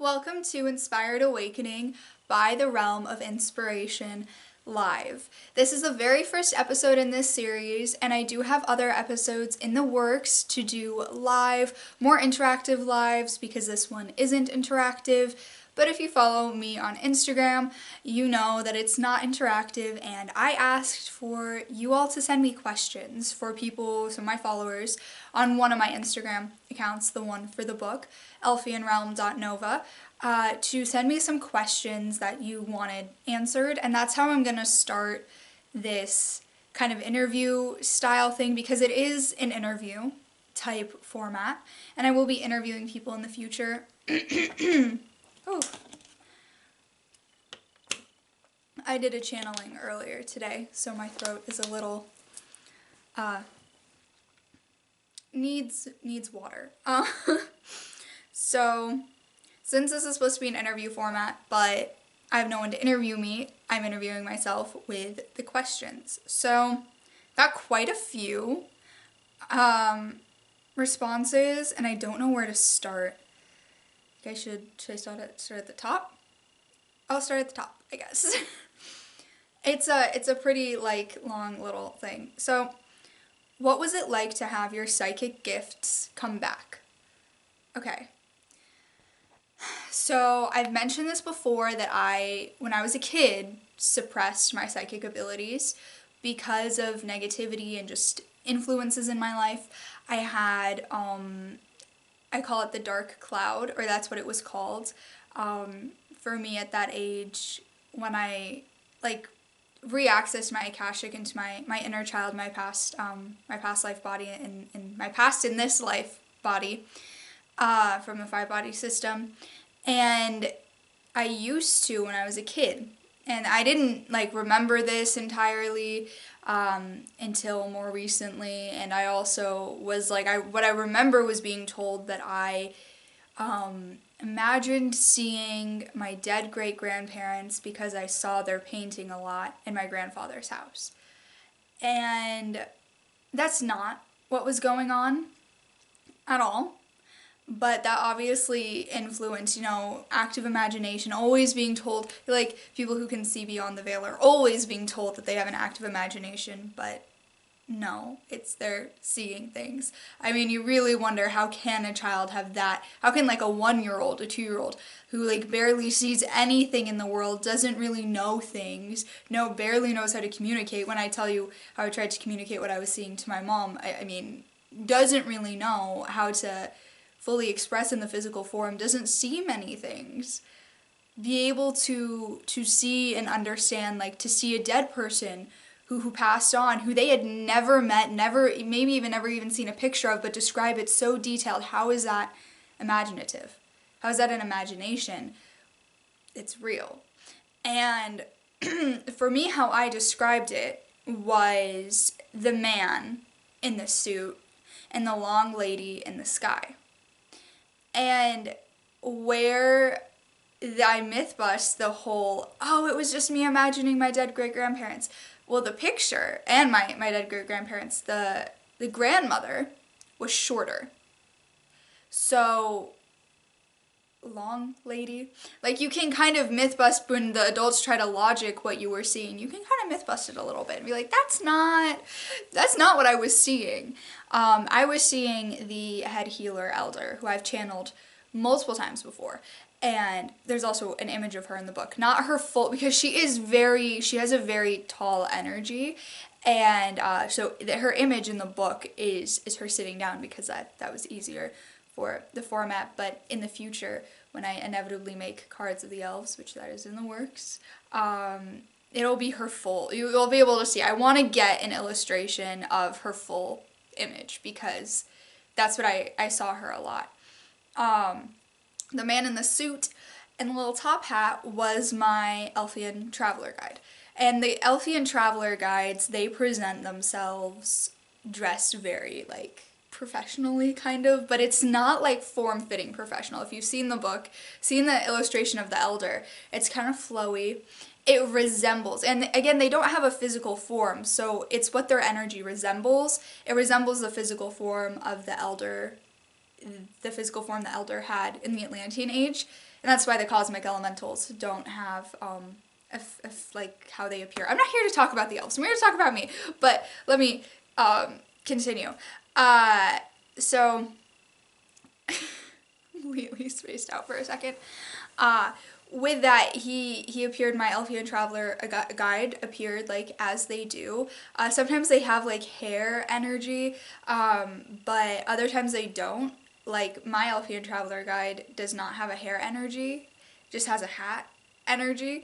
Welcome to Inspired Awakening by the Realm of Inspiration Live. This is the very first episode in this series, and I do have other episodes in the works to do live, more interactive lives, because this one isn't interactive. But if you follow me on Instagram, you know that it's not interactive, and I asked for you all to send me questions for people, so my followers, on one of my Instagram accounts, the one for the book, elfianrealm.nova, to send me some questions that you wanted answered, and that's how I'm gonna start this kind of interview style thing, because it is an interview type format, and I will be interviewing people in the future. Oh, I did a channeling earlier today, so my throat is a little, needs water. So, since this is supposed to be an interview format, but I have no one to interview me, I'm interviewing myself with the questions. So, got quite a few responses, and I don't know where to start. Should I start at the top? I'll start at the top, I guess. It's a pretty, long little thing. So, what was it like to have your psychic gifts come back? Okay. So, I've mentioned this before that when I was a kid, suppressed my psychic abilities because of negativity and just influences in my life. I had, I call it the dark cloud, or that's what it was called, for me at that age, when I, re-accessed my Akashic into my inner child, my past life body, and my past in this life body, from the 5-body system, and I used to when I was a kid, and I didn't, remember this entirely, until more recently, and I also was, what I remember was being told that I, imagined seeing my dead great-grandparents because I saw their painting a lot in my grandfather's house. And that's not what was going on at all. But that obviously influenced, active imagination, always being told, people who can see beyond the veil are always being told that they have an active imagination, but no, it's they're seeing things. I mean, you really wonder, how can a child have that? How can, a 1-year-old, a 2-year-old, who, barely sees anything in the world, doesn't really know things, barely knows how to communicate? When I tell you how I tried to communicate what I was seeing to my mom, I mean, doesn't really know how to fully express in the physical form, doesn't see many things. Be able to see and understand, to see a dead person who passed on, who they had never met, maybe never even seen a picture of, but describe it so detailed. How is that imaginative? How is that an imagination? It's real. And for me, how I described it was the man in the suit and the long lady in the sky. And where I myth bust the whole, it was just me imagining my dead great-grandparents. Well, the picture, and my dead great-grandparents, the grandmother was shorter. So, long lady. You can kind of myth bust when the adults try to logic what you were seeing. You can kind of myth bust it a little bit and be like, that's not what I was seeing. I was seeing the head healer elder, who I've channeled multiple times before. And there's also an image of her in the book. Not her full, because she has a very tall energy. And so her image in the book is her sitting down, because that was easier for the format. But in the future, when I inevitably make cards of the elves, which that is in the works, it'll be her full. You'll be able to see. I want to get an illustration of her full image, because that's what I saw her a lot. The man in the suit and the little top hat was my Elfian traveler guide. And the Elfian traveler guides, they present themselves dressed very, professionally, kind of, but it's not, form-fitting professional. If you've seen the book, seen the illustration of the elder, it's kind of flowy. It resembles, and again, they don't have a physical form, so it's what their energy resembles. It resembles the physical form of the elder, the physical form the elder had in the Atlantean Age, And that's why the cosmic elementals don't have if like how they appear. I'm not here to talk about the elves. I'm here to talk about me. But let me continue. So completely spaced out for a second. With that, he appeared. My Elfian Traveler guide appeared like as they do. Sometimes they have like hair energy, but other times they don't. Like my Elfian Traveler guide does not have a hair energy, just has a hat energy.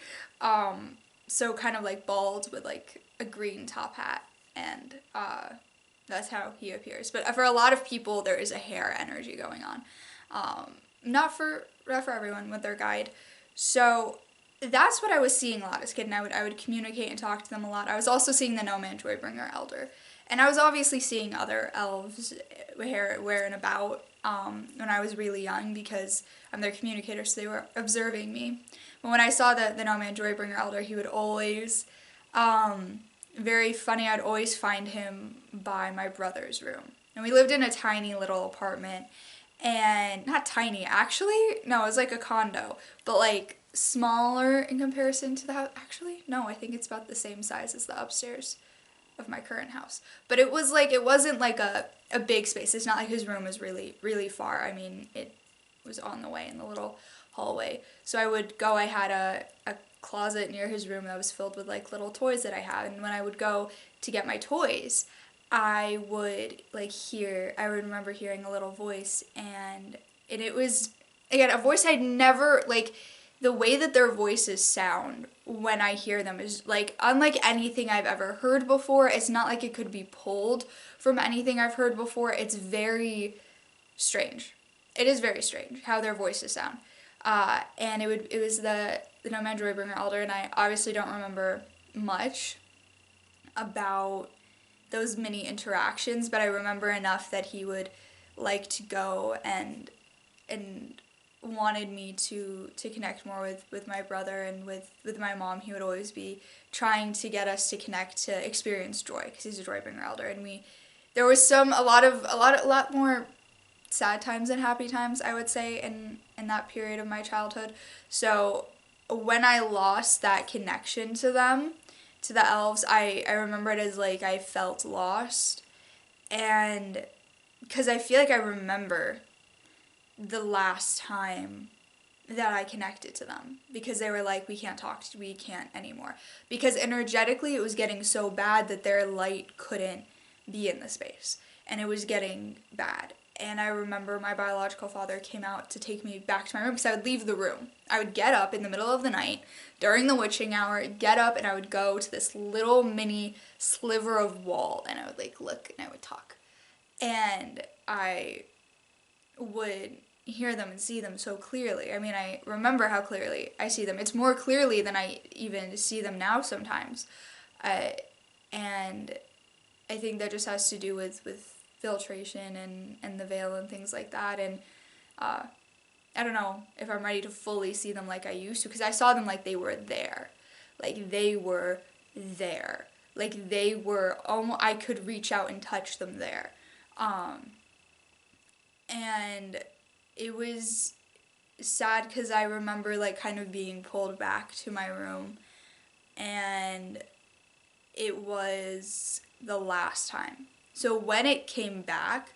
So kind of like bald with like a green top hat, and that's how he appears. But for a lot of people, there is a hair energy going on. Not for everyone with their guide. So that's what I was seeing a lot as a kid, and I would communicate and talk to them a lot. I was also seeing the Gnome Joybringer Elder, and I was obviously seeing other elves where and about when I was really young, because I'm their communicator, so they were observing me. But when I saw the Gnome Joybringer Elder, he would always, very funny, I'd always find him by my brother's room. And we lived in a tiny little apartment, and not tiny, actually, no, it was like a condo, but like smaller in comparison to the house. Actually, no, I think it's about the same size as the upstairs of my current house. But it was like, it wasn't like a big space. It's not like his room was really, really far. I mean, it was on the way in the little hallway. So I would go, I had a closet near his room that was filled with like little toys that I had. And when I would go to get my toys, I would like I would remember hearing a little voice, and it was, again, a voice I'd never, like, the way that their voices sound when I hear them is like unlike anything I've ever heard before. It's not like it could be pulled from anything I've heard before. It's very strange. It is very strange how their voices sound. And it was the Gnome Joybringer Elder, and I obviously don't remember much about those mini interactions, but I remember enough that he would like to go and wanted me to connect more with my brother, and with my mom. He would always be trying to get us to connect, to experience joy, because he's a Joybringer Elder, and there was a lot more sad times than happy times, I would say, in that period of my childhood. So when I lost that connection to them, to the elves, I remember it as like I felt lost, and because I feel like I remember the last time that I connected to them, because they were like, we can't anymore, because energetically it was getting so bad that their light couldn't be in the space, and it was getting bad. And I remember my biological father came out to take me back to my room, because I would leave the room. I would get up in the middle of the night during the witching hour, get up, and I would go to this little mini sliver of wall, and I would like look and I would talk. And I would hear them and see them so clearly. I mean, I remember how clearly I see them. It's more clearly than I even see them now sometimes. And I think that just has to do with filtration and the veil and things like that. And I don't know if I'm ready to fully see them like I used to, because I saw them like they were there. Like they were there. Like they were almost, I could reach out and touch them there. And it was sad, because I remember like kind of being pulled back to my room, and it was the last time. So when it came back,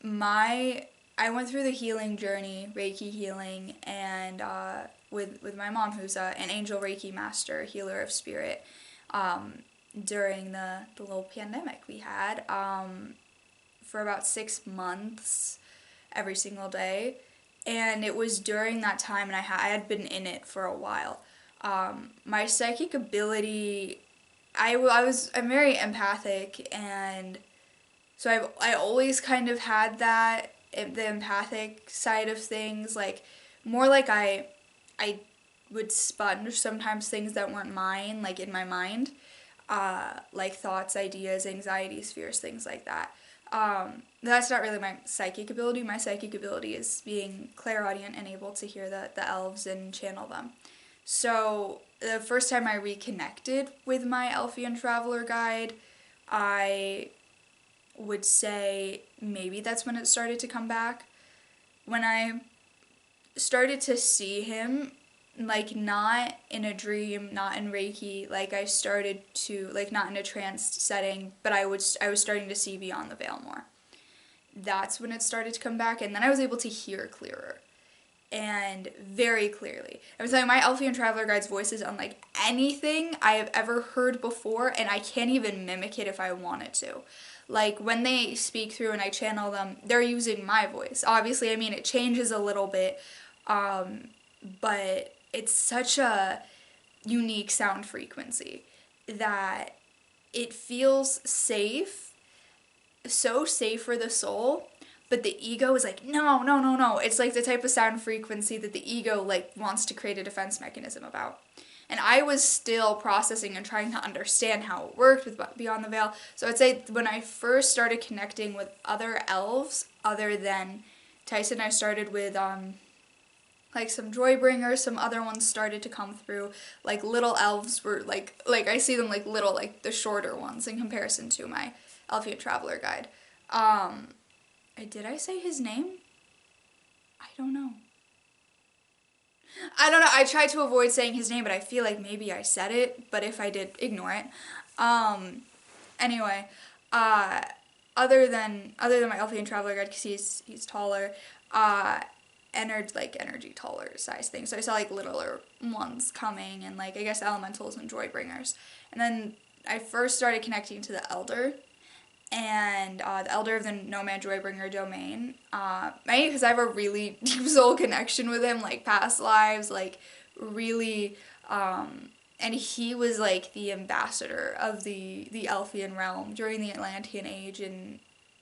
I went through the healing journey, Reiki healing, and with my mom, who's an angel Reiki master, healer of spirit, during the little pandemic we had, for about 6 months, every single day. And it was during that time, and I had been in it for a while. My psychic ability, I'm very empathic, and so I always kind of had that, the empathic side of things, like more like I would sponge sometimes things that weren't mine, like in my mind, like thoughts, ideas, anxieties, fears, things like that. That's not really my psychic ability. My psychic ability is being clairaudient and able to hear the elves and channel them. So the first time I reconnected with my Elfian Traveler guide, I would say maybe that's when it started to come back. When I started to see him, like, not in a dream, not in Reiki, like, I started to, like, not in a trance setting, but I was starting to see beyond the veil more. That's when it started to come back, and then I was able to hear clearer. And very clearly. I'm telling you, my Alfie and Traveler Guide's voice is unlike anything I have ever heard before, and I can't even mimic it if I wanted to. Like, when they speak through and I channel them, they're using my voice. Obviously, I mean, it changes a little bit, but it's such a unique sound frequency that it feels safe, so safe for the soul, but the ego is like, no, no, no, no. It's like the type of sound frequency that the ego, like, wants to create a defense mechanism about. And I was still processing and trying to understand how it worked with Beyond the Veil. So I'd say when I first started connecting with other elves, other than Tyson, I started with, like, some Joybringers, some other ones started to come through. Like, little elves were, like I see them like little, like, the shorter ones in comparison to my Alfie Traveler Guide. Did I say his name? I don't know. I tried to avoid saying his name, but I feel like maybe I said it, but if I did, ignore it. Anyway, other than my Elfie Traveler Guide, because he's taller, energy taller size things. So I saw, like, littler ones coming, and, like, I guess elementals and Joybringers. And then I first started connecting to the Elder, and the Elder of the Nomad Joybringer domain, mainly because I have a really deep soul connection with him, like, past lives, like, really, and he was, like, the ambassador of the Elfian realm during the Atlantean Age, and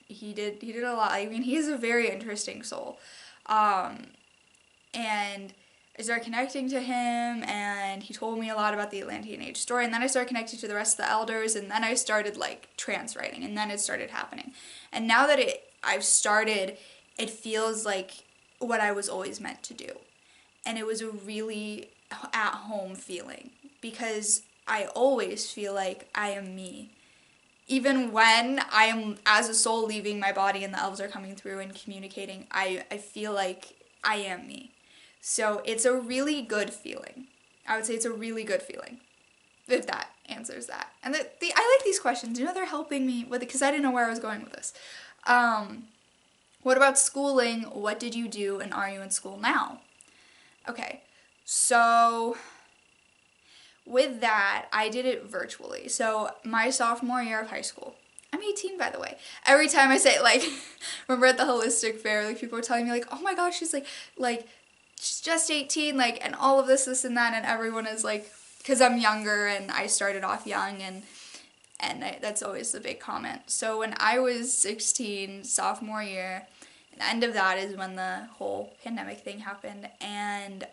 he did a lot. I mean, he's a very interesting soul, and I started connecting to him, and he told me a lot about the Atlantean Age story, and then I started connecting to the rest of the elders, and then I started, like, trance writing, and then it started happening. And now that I've started, it feels like what I was always meant to do. And it was a really at-home feeling, because I always feel like I am me. Even when I am, as a soul, leaving my body and the elves are coming through and communicating, I feel like I am me. So it's a really good feeling. I would say it's a really good feeling, if that answers that. And I like these questions. You know, they're helping me with it, because I didn't know where I was going with this. What about schooling? What did you do, and are you in school now? Okay, so with that, I did it virtually. So my sophomore year of high school. I'm 18, by the way. Every time I say it, like, remember at the holistic fair, like, people were telling me, like, oh my gosh, she's like, she's just 18, like, and all of this and that, and everyone is like, because I'm younger, and I started off young, and that's always the big comment. So when I was 16, sophomore year, the end of that is when the whole pandemic thing happened, and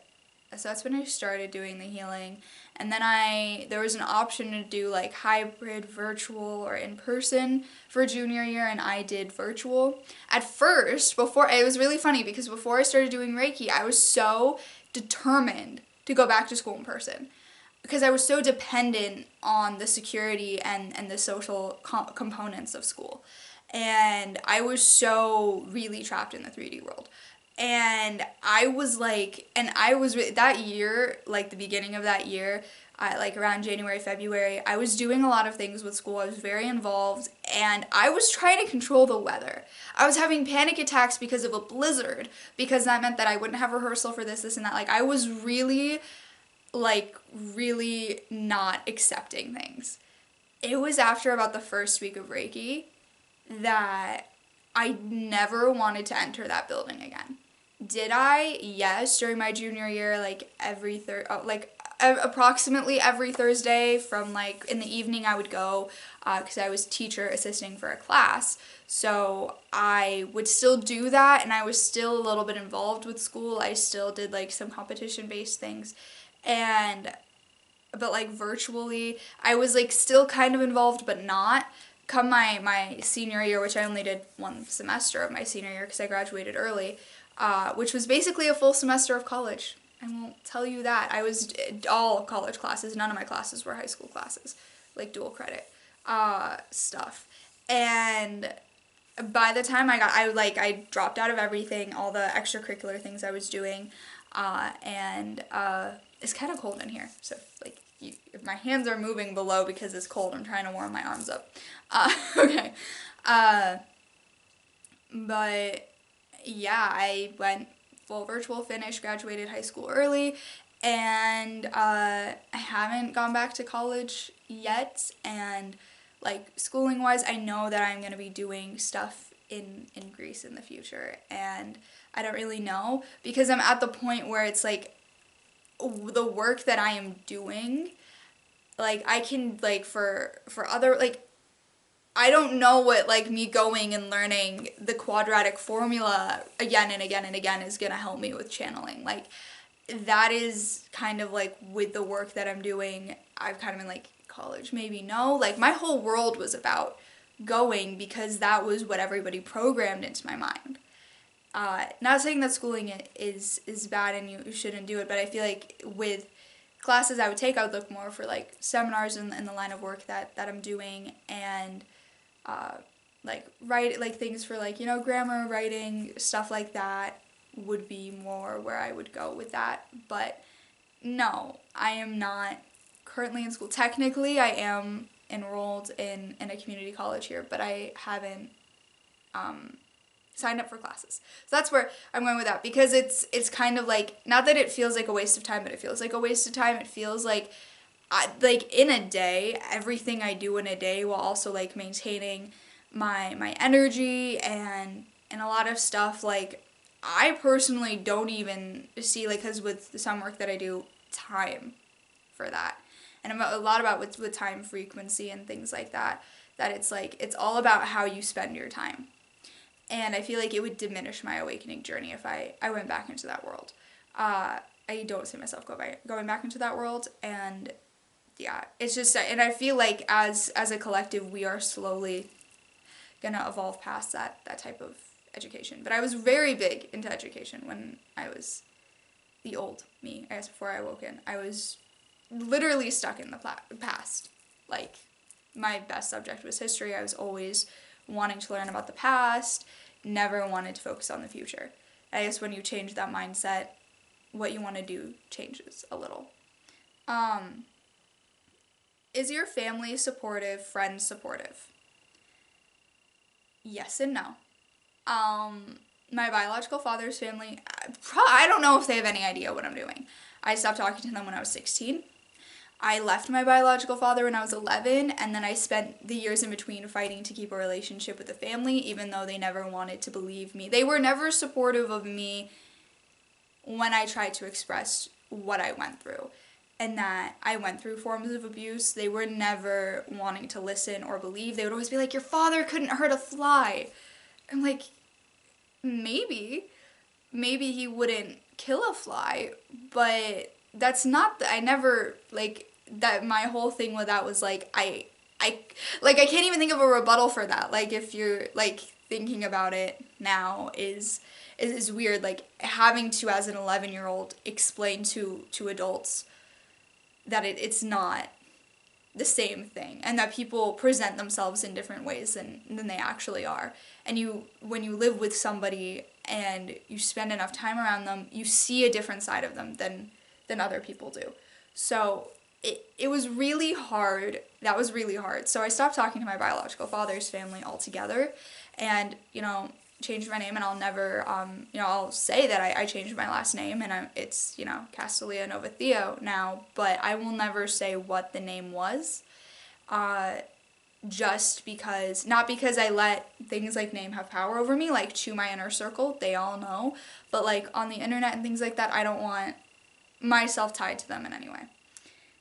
so that's when I started doing the healing. And then there was an option to do, like, hybrid, virtual, or in person for junior year, and I did virtual. At first, it was really funny, because before I started doing Reiki, I was so determined to go back to school in person, because I was so dependent on the security and the social components of school. And I was so really trapped in the 3D world. And I was like, that year, like, the beginning of that year, like, around January, February, I was doing a lot of things with school. I was very involved, and I was trying to control the weather. I was having panic attacks because of a blizzard, because that meant that I wouldn't have rehearsal for this, and that. Like, I was really, like, really not accepting things. It was after about the first week of Reiki that I never wanted to enter that building again. Did I? Yes, during my junior year, like, approximately every Thursday from, like, in the evening I would go, because I was teacher assisting for a class. So I would still do that, and I was still a little bit involved with school. I still did, like, some competition-based things. But, like, virtually, I was, like, still kind of involved, but not. Come my senior year, which I only did one semester of my senior year because I graduated early, which was basically a full semester of college. I won't tell you that. I was all college classes. None of my classes were high school classes, like dual credit stuff. And by the time I dropped out of everything, all the extracurricular things I was doing. and it's kind of cold in here, so like if my hands are moving below because it's cold, I'm trying to warm my arms up. Okay. But yeah, I went full virtual, finished, graduated high school early, and I haven't gone back to college yet. And like schooling wise, I know that I'm gonna be doing stuff in Greece in the future, and I don't really know because I'm at the point where it's like the work that I am doing, like I can like for other like I don't know what like me going and learning the quadratic formula again and again and again is gonna help me with channeling. Like that is kind of like with the work that I'm doing, I've kind of been like college, maybe no. Like my whole world was about going because that was what everybody programmed into my mind. Not saying that schooling is bad and you shouldn't do it, but I feel like with classes I would take, I would look more for like seminars in the line of work that I'm doing, and like write like things for like, you know, grammar, writing, stuff like that would be more where I would go with that. But no, I am not currently in school. Technically, I am enrolled in a community college here, but I haven't signed up for classes. So that's where I'm going with that, because it's kind of like, not that it feels like a waste of time, but it feels like a waste of time. It feels like like in a day, everything I do in a day while also like maintaining my energy and a lot of stuff, like I personally don't even see, like, because with some work that I do, time for that. And a lot about with time frequency and things like that, that it's like, it's all about how you spend your time. And I feel like it would diminish my awakening journey if I went back into that world. I don't see myself going back into that world, and yeah, it's just, and I feel like as a collective, we are slowly gonna evolve past that type of education. But I was very big into education when I was the old me, I guess, before I woke in. I was literally stuck in the past. Like, my best subject was history. I was always wanting to learn about the past, never wanted to focus on the future. I guess when you change that mindset, what you want to do changes a little. Is your family supportive, friends supportive? Yes and no. My biological father's family, I don't know if they have any idea what I'm doing. I stopped talking to them when I was 16. I left my biological father when I was 11, and then I spent the years in between fighting to keep a relationship with the family, even though they never wanted to believe me. They were never supportive of me when I tried to express what I went through, and that I went through forms of abuse. They were never wanting to listen or believe. They would always be like, your father couldn't hurt a fly. I'm like, maybe he wouldn't kill a fly, but that's not, I never, like, that my whole thing with that was like, I can't even think of a rebuttal for that. Like, if you're like thinking about it now is weird, like having to, as an 11-year-old, explain to adults that it's not the same thing, and that people present themselves in different ways than they actually are. And when you live with somebody and you spend enough time around them, you see a different side of them than other people do. So it was really hard. That was really hard. So I stopped talking to my biological father's family altogether, and, you know, changed my name, and I'll never, I'll say that I changed my last name, and it's, Castelia Nova Theo now, but I will never say what the name was, just because, not because I let things like name have power over me, like to my inner circle, they all know, but like on the internet and things like that, I don't want myself tied to them in any way.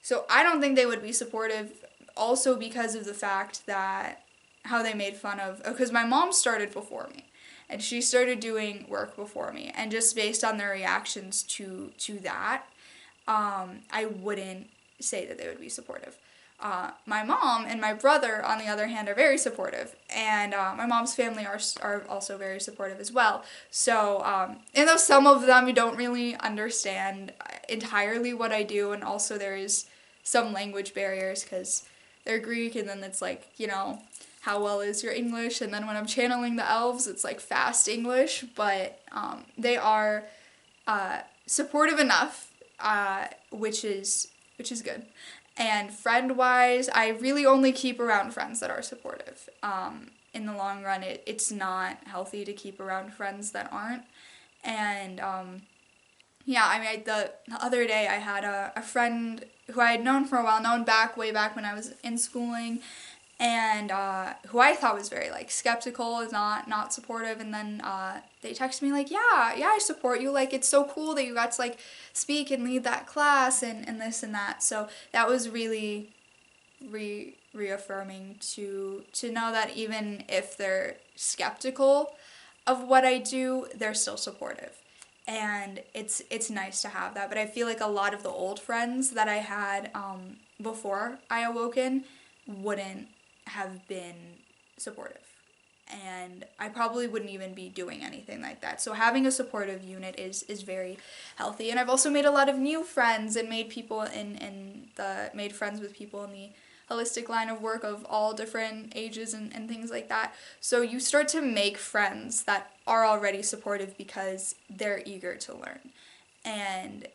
So I don't think they would be supportive, also because of the fact that how they made fun of, because my mom started before me, and she started doing work before me, and just based on their reactions to that, I wouldn't say that they would be supportive. My mom and my brother, on the other hand, are very supportive, and my mom's family are also very supportive as well. So, and though some of them don't really understand entirely what I do, and also there is some language barriers because they're Greek, and then it's like, how well is your English? And then when I'm channeling the elves, it's like fast English, but they are supportive enough, which is good. And friend-wise, I really only keep around friends that are supportive. In the long run, it's not healthy to keep around friends that aren't. And yeah, I mean, the other day I had a friend who I had known for a while, way back when I was in schooling, and who I thought was very like skeptical, is not supportive, and then they texted me like, yeah, I support you, like it's so cool that you got to like speak and lead that class and this and that. So that was really reaffirming to know that even if they're skeptical of what I do, they're still supportive. And it's nice to have that. But I feel like a lot of the old friends that I had before I awoken wouldn't have been supportive. And I probably wouldn't even be doing anything like that. So having a supportive unit is very healthy. And I've also made a lot of new friends and made friends with people in the holistic line of work of all different ages and things like that. So you start to make friends that are already supportive because they're eager to learn. And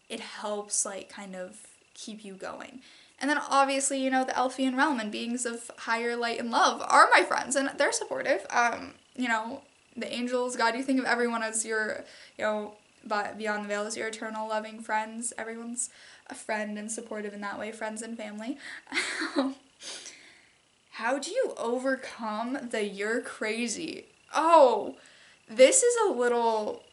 it helps like kind of keep you going. And then obviously, the Elfian realm and beings of higher light and love are my friends, and they're supportive. The angels, God, you think of everyone as your, but beyond the veil is your eternal loving friends. Everyone's a friend and supportive in that way, friends and family. How do you overcome the "you're crazy"? Oh, this is a little,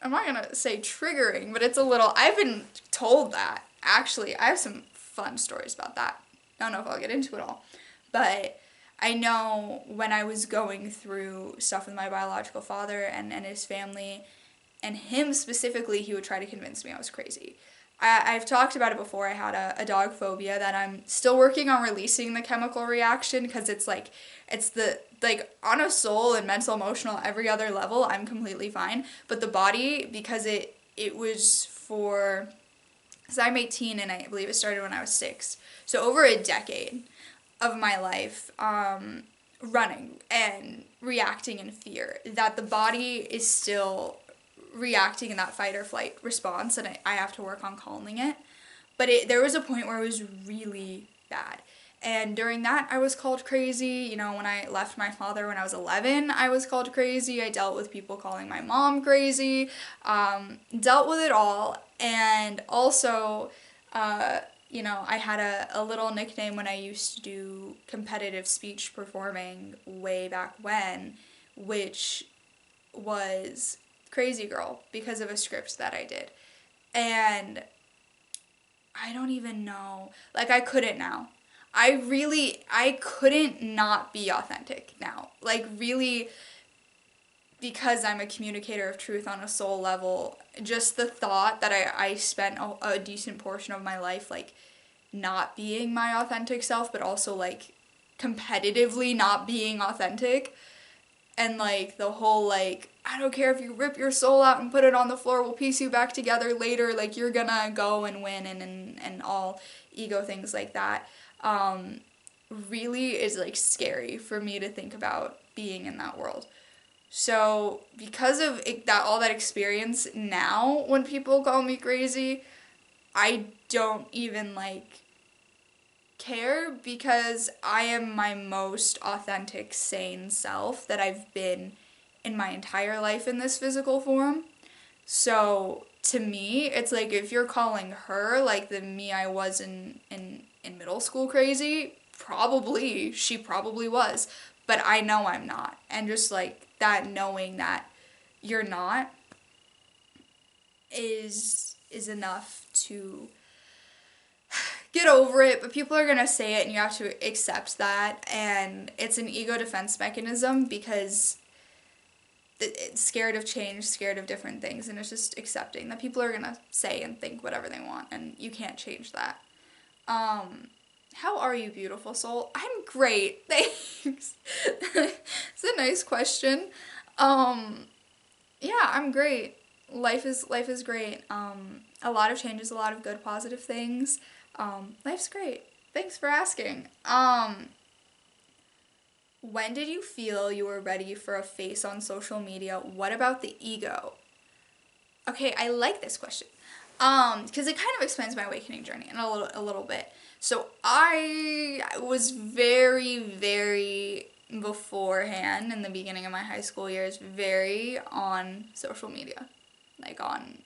I'm not gonna say triggering, but it's a little, I've been told that. Actually, I have some fun stories about that. I don't know if I'll get into it all. But I know when I was going through stuff with my biological father and his family, and him specifically, he would try to convince me I was crazy. I've talked about it before. I had a dog phobia that I'm still working on releasing the chemical reaction, because it's on a soul and mental, emotional, every other level, I'm completely fine. But the body, because it was for, because I'm 18 and I believe it started when I was 6. So over a decade of my life, running and reacting in fear, that the body is still reacting in that fight or flight response, and I have to work on calming it. But there was a point where it was really bad. And during that, I was called crazy. When I left my father when I was 11, I was called crazy. I dealt with people calling my mom crazy. Dealt with it all. And also, I had a little nickname when I used to do competitive speech performing way back when, which was Crazy Girl, because of a script that I did. And I don't even know. Like, I couldn't now. I couldn't not be authentic now. Like, really, because I'm a communicator of truth on a soul level, just the thought that I spent a decent portion of my life, like, not being my authentic self, but also, like, competitively not being authentic. And, like, the whole, like, I don't care if you rip your soul out and put it on the floor, we'll piece you back together later, like, you're gonna go and win, and all ego things like that, really is, like, scary for me to think about being in that world. So, because of all that experience, now, when people call me crazy, I don't even, like, care, because I am my most authentic, sane self that I've been in my entire life in this physical form. So to me, it's like, if you're calling her like the me I was in middle school crazy, she probably was, but I know I'm not. And just like that, knowing that you're not is enough to get over it. But people are gonna say it, and you have to accept that. And it's an ego defense mechanism, because it's scared of change, scared of different things, and it's just accepting that people are gonna say and think whatever they want, and you can't change that. How are you, beautiful soul? I'm great, thanks. It's a nice question. Yeah, I'm great. Life is great. A lot of changes, a lot of good, positive things. Life's great. Thanks for asking. When did you feel you were ready for a face on social media? What about the ego? Okay, I like this question. Because it kind of explains my awakening journey in a little bit. So I was very, very beforehand in the beginning of my high school years, very on social media, like on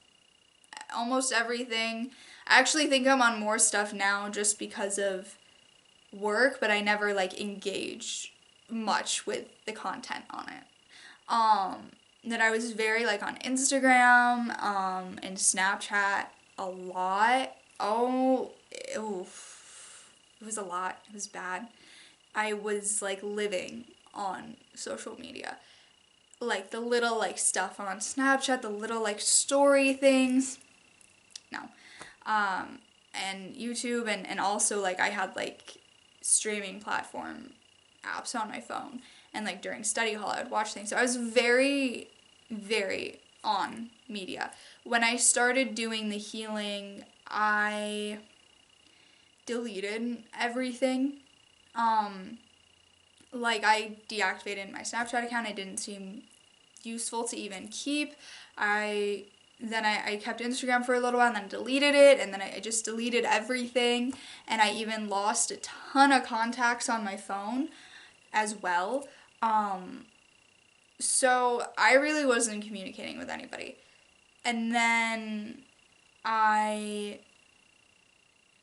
almost everything. I actually think I'm on more stuff now just because of work, but I never like engaged much with the content on it. That I was very like on Instagram, and Snapchat a lot. It was a lot. It was bad. I was like living on social media. Like the little like stuff on Snapchat, the little like story things. No. And YouTube and also like I had like streaming platform apps on my phone, and like during study hall I would watch things. So I was very, very on media. When I started doing the healing, I deleted everything. Like I deactivated my Snapchat account. It didn't seem useful to even keep. I kept Instagram for a little while and then deleted it, and then I just deleted everything, and I even lost a ton of contacts on my phone as well. So I really wasn't communicating with anybody. And then I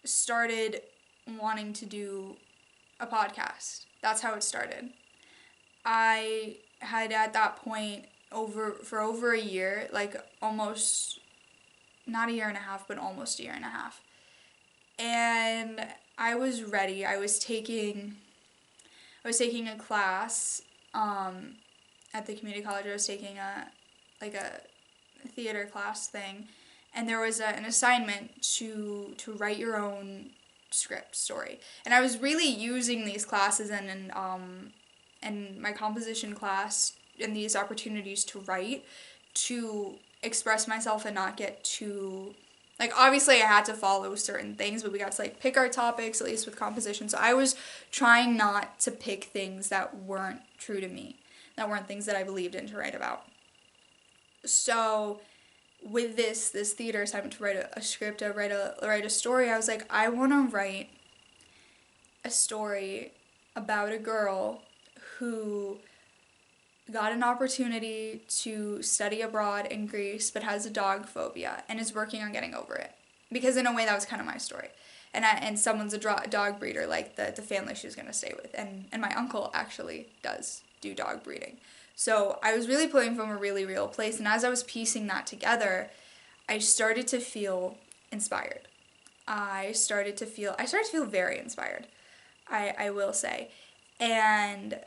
started wanting to do a podcast. That's how it started. I had at that point for over a year, like almost not a year and a half, but almost a year and a half. And I was ready. I was taking a class at the community college. I was taking a theater class thing, and there was an assignment to write your own script story. And I was really using these classes and my composition class and these opportunities to write to express myself and not get too, like, obviously I had to follow certain things, but we got to like pick our topics, at least with composition. So I was trying not to pick things that weren't true to me, that weren't things that I believed in to write about. So with this theater assignment to write a script, write a story, I was like, I want to write a story about a girl who got an opportunity to study abroad in Greece but has a dog phobia and is working on getting over it. Because in a way that was kind of my story. And someone's a dog breeder, like the family she was going to stay with. And my uncle actually does do dog breeding. So I was really pulling from a really real place. And as I was piecing that together, I started to feel inspired. I started to feel very inspired, I will say. And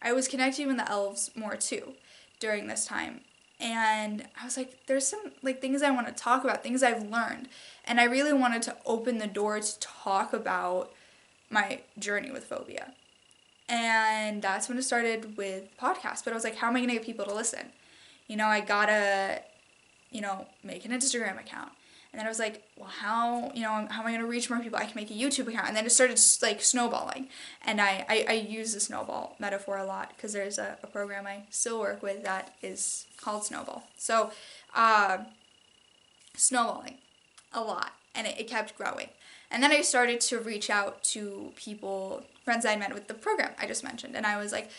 I was connecting with the elves more too during this time. And I was like, there's some like things I want to talk about, things I've learned. And I really wanted to open the door to talk about my journey with phobia. And that's when it started with podcasts. But I was like, how am I going to get people to listen? I gotta, make an Instagram account. And then I was like, well, how am I going to reach more people? I can make a YouTube account. And then it started like snowballing. And I use the snowball metaphor a lot because there's a program I still work with that is called Snowball. So snowballing a lot. And it kept growing. And then I started to reach out to friends I met with the program I just mentioned. And I was like,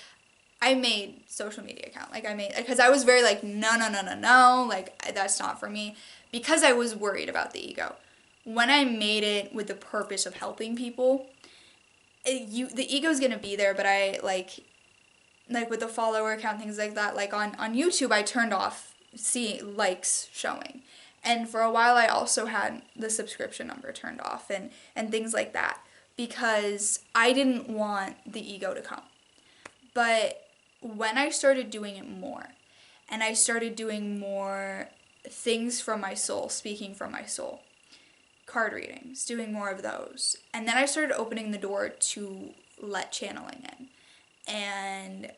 I made social media account. Because I was very like, no, like that's not for me. Because I was worried about the ego. When I made it with the purpose of helping people, the ego's gonna be there, but I like with the follower count, things like that, like on YouTube I turned off likes showing. And for a while I also had the subscription number turned off and things like that because I didn't want the ego to come. But when I started doing it more, and I started doing more things from my soul, speaking from my soul, card readings, doing more of those. And then I started opening the door to let channeling in. And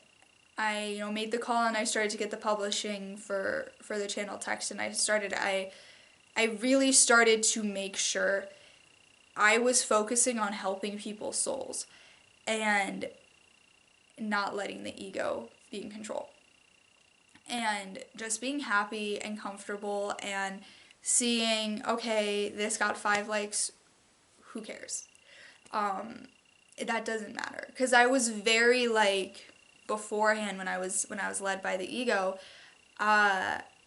I, made the call and I started to get the publishing for the channel text, and I really started to make sure I was focusing on helping people's souls and not letting the ego be in control. and just being happy and comfortable and seeing, okay, this got 5 likes, who cares? That doesn't matter. Because I was very like, beforehand when I was led by the ego,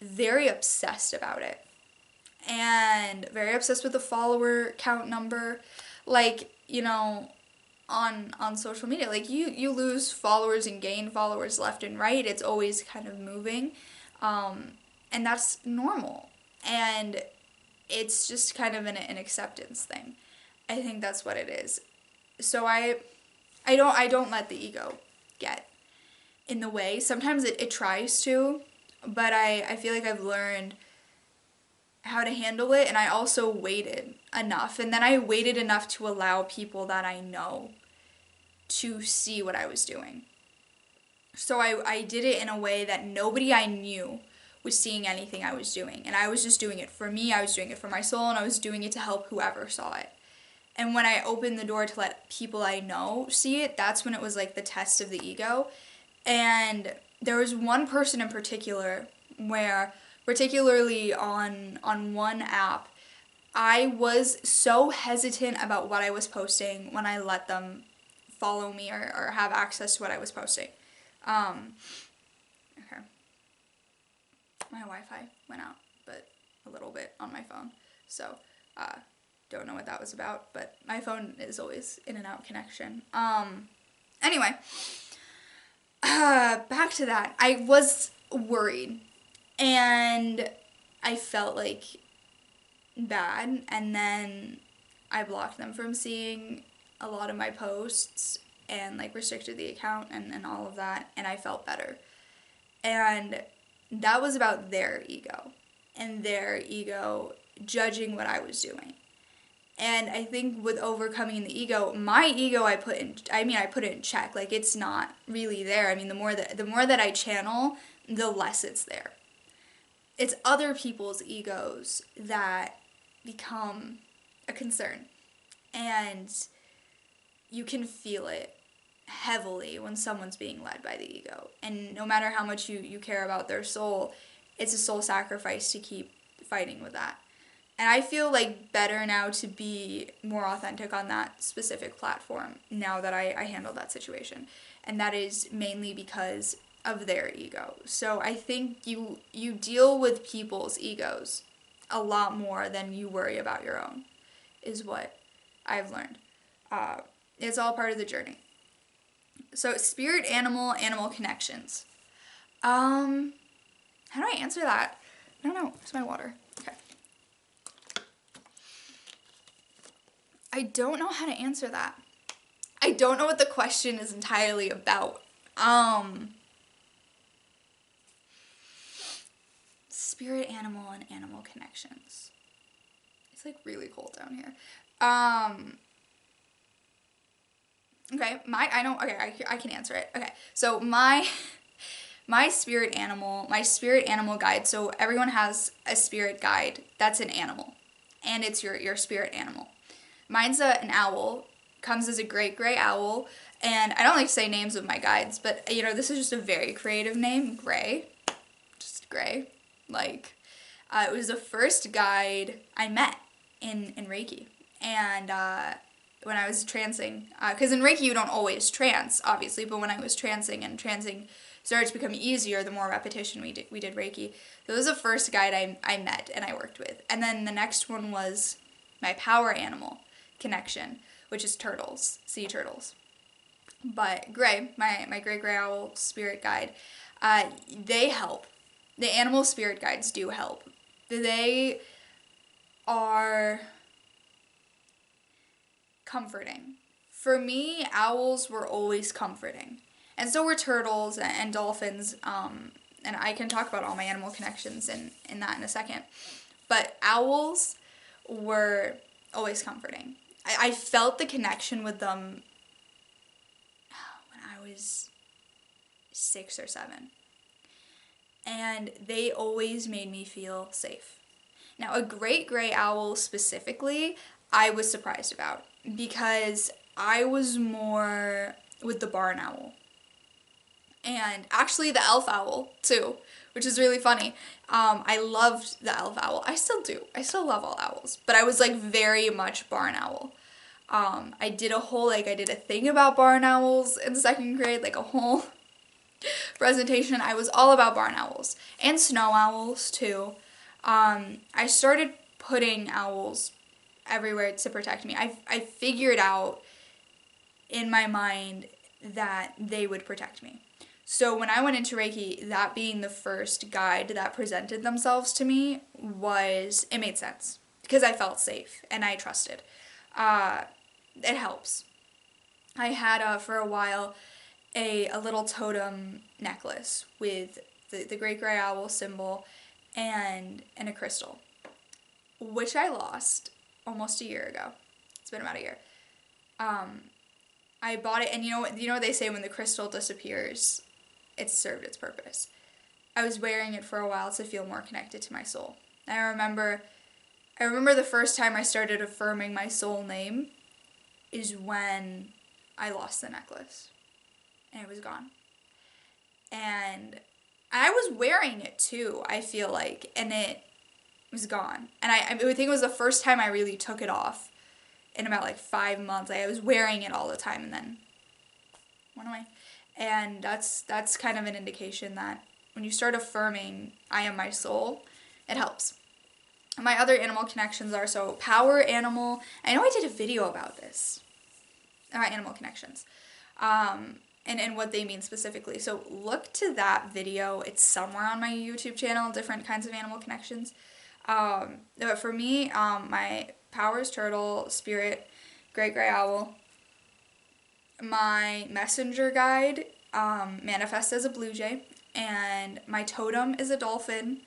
very obsessed about it. And very obsessed with the follower count number. Like, on social media, like you lose followers and gain followers left and right. It's always kind of moving, and that's normal. And it's just kind of an acceptance thing. I think that's what it is. So I don't let the ego get in the way. Sometimes it tries to, but I feel like I've learned how to handle it, and I also waited enough. And then I waited enough to allow people that I know to see what I was doing. So I did it in a way that nobody I knew was seeing anything I was doing. And I was just doing it for me, I was doing it for my soul, and I was doing it to help whoever saw it. And when I opened the door to let people I know see it, that's when it was like the test of the ego. And there was one person in particular where, particularly on one app, I was so hesitant about what I was posting when I let them follow me or have access to what I was posting. Okay. My Wi-Fi went out, but a little bit on my phone. So, don't know what that was about, but my phone is always in and out connection. Anyway, back to that. I was worried, and I felt like bad, and then I blocked them from seeing a lot of my posts and like restricted the account and all of that, and I felt better. And that was about their ego and their ego judging what I was doing. And I think with overcoming the ego, my ego I put it in check. Like, it's not really there. I mean, the more that I channel, the less it's there. It's other people's egos that become a concern. And you can feel it heavily when someone's being led by the ego. And no matter how much you care about their soul, it's a soul sacrifice to keep fighting with that. And I feel like better now to be more authentic on that specific platform now that I handled that situation. And that is mainly because of their ego. So I think you deal with people's egos a lot more than you worry about your own, is what I've learned. It's all part of the journey. So spirit, animal connections. How do I answer that? I don't know. Where's my water? Okay. I don't know how to answer that. I don't know what the question is entirely about. Spirit, animal, and animal connections. It's like really cold down here. Okay, I can answer it. Okay, so my spirit animal guide, so everyone has a spirit guide that's an animal, and it's your spirit animal. Mine's an owl, comes as a great gray owl, and I don't like to say names of my guides, but this is just a very creative name, Gray, just Gray. Like, it was the first guide I met in Reiki, and when I was trancing, because in Reiki you don't always trance, obviously, but when I was trancing, and trancing started to become easier the more repetition we did Reiki. So it was the first guide I met and I worked with. And then the next one was my power animal connection, which is turtles, sea turtles. But Gray, my gray owl spirit guide, they help. The animal spirit guides do help. They are comforting. For me, owls were always comforting. And so were turtles and dolphins. And I can talk about all my animal connections in that in a second. But owls were always comforting. I felt the connection with them when I was 6 or 7. And they always made me feel safe. Now, a great gray owl specifically, I was surprised about, because I was more with the barn owl. and actually the elf owl too, which is really funny. I loved the elf owl. I still do. I still love all owls, but I was like very much barn owl. I did I did a thing about barn owls in second grade, like a whole presentation. I was all about barn owls and snow owls too. I started putting owls everywhere to protect me. I figured out in my mind that they would protect me. So when I went into Reiki, that being the first guide that presented themselves to me it made sense because I felt safe and I trusted. It helps. I had for a while a little totem necklace with the great gray owl symbol and a crystal, which I lost almost a year ago. It's been about a year. I bought it, and you know what they say, when the crystal disappears, it's served its purpose. I was wearing it for a while to feel more connected to my soul. I remember the first time I started affirming my soul name is when I lost the necklace and it was gone. And I was wearing it too, I feel like, and it was gone. And I think it was the first time I really took it off in about like 5 months. I was wearing it all the time and then went away. And that's kind of an indication that when you start affirming, I am my soul, it helps. My other animal connections are, so power animal. I know I did a video about this, about animal connections, and what they mean specifically. So look to that video. It's somewhere on my YouTube channel, different kinds of animal connections. But for me, my power is turtle, spirit, great gray owl. My messenger guide manifests as a blue jay, and my totem is a dolphin.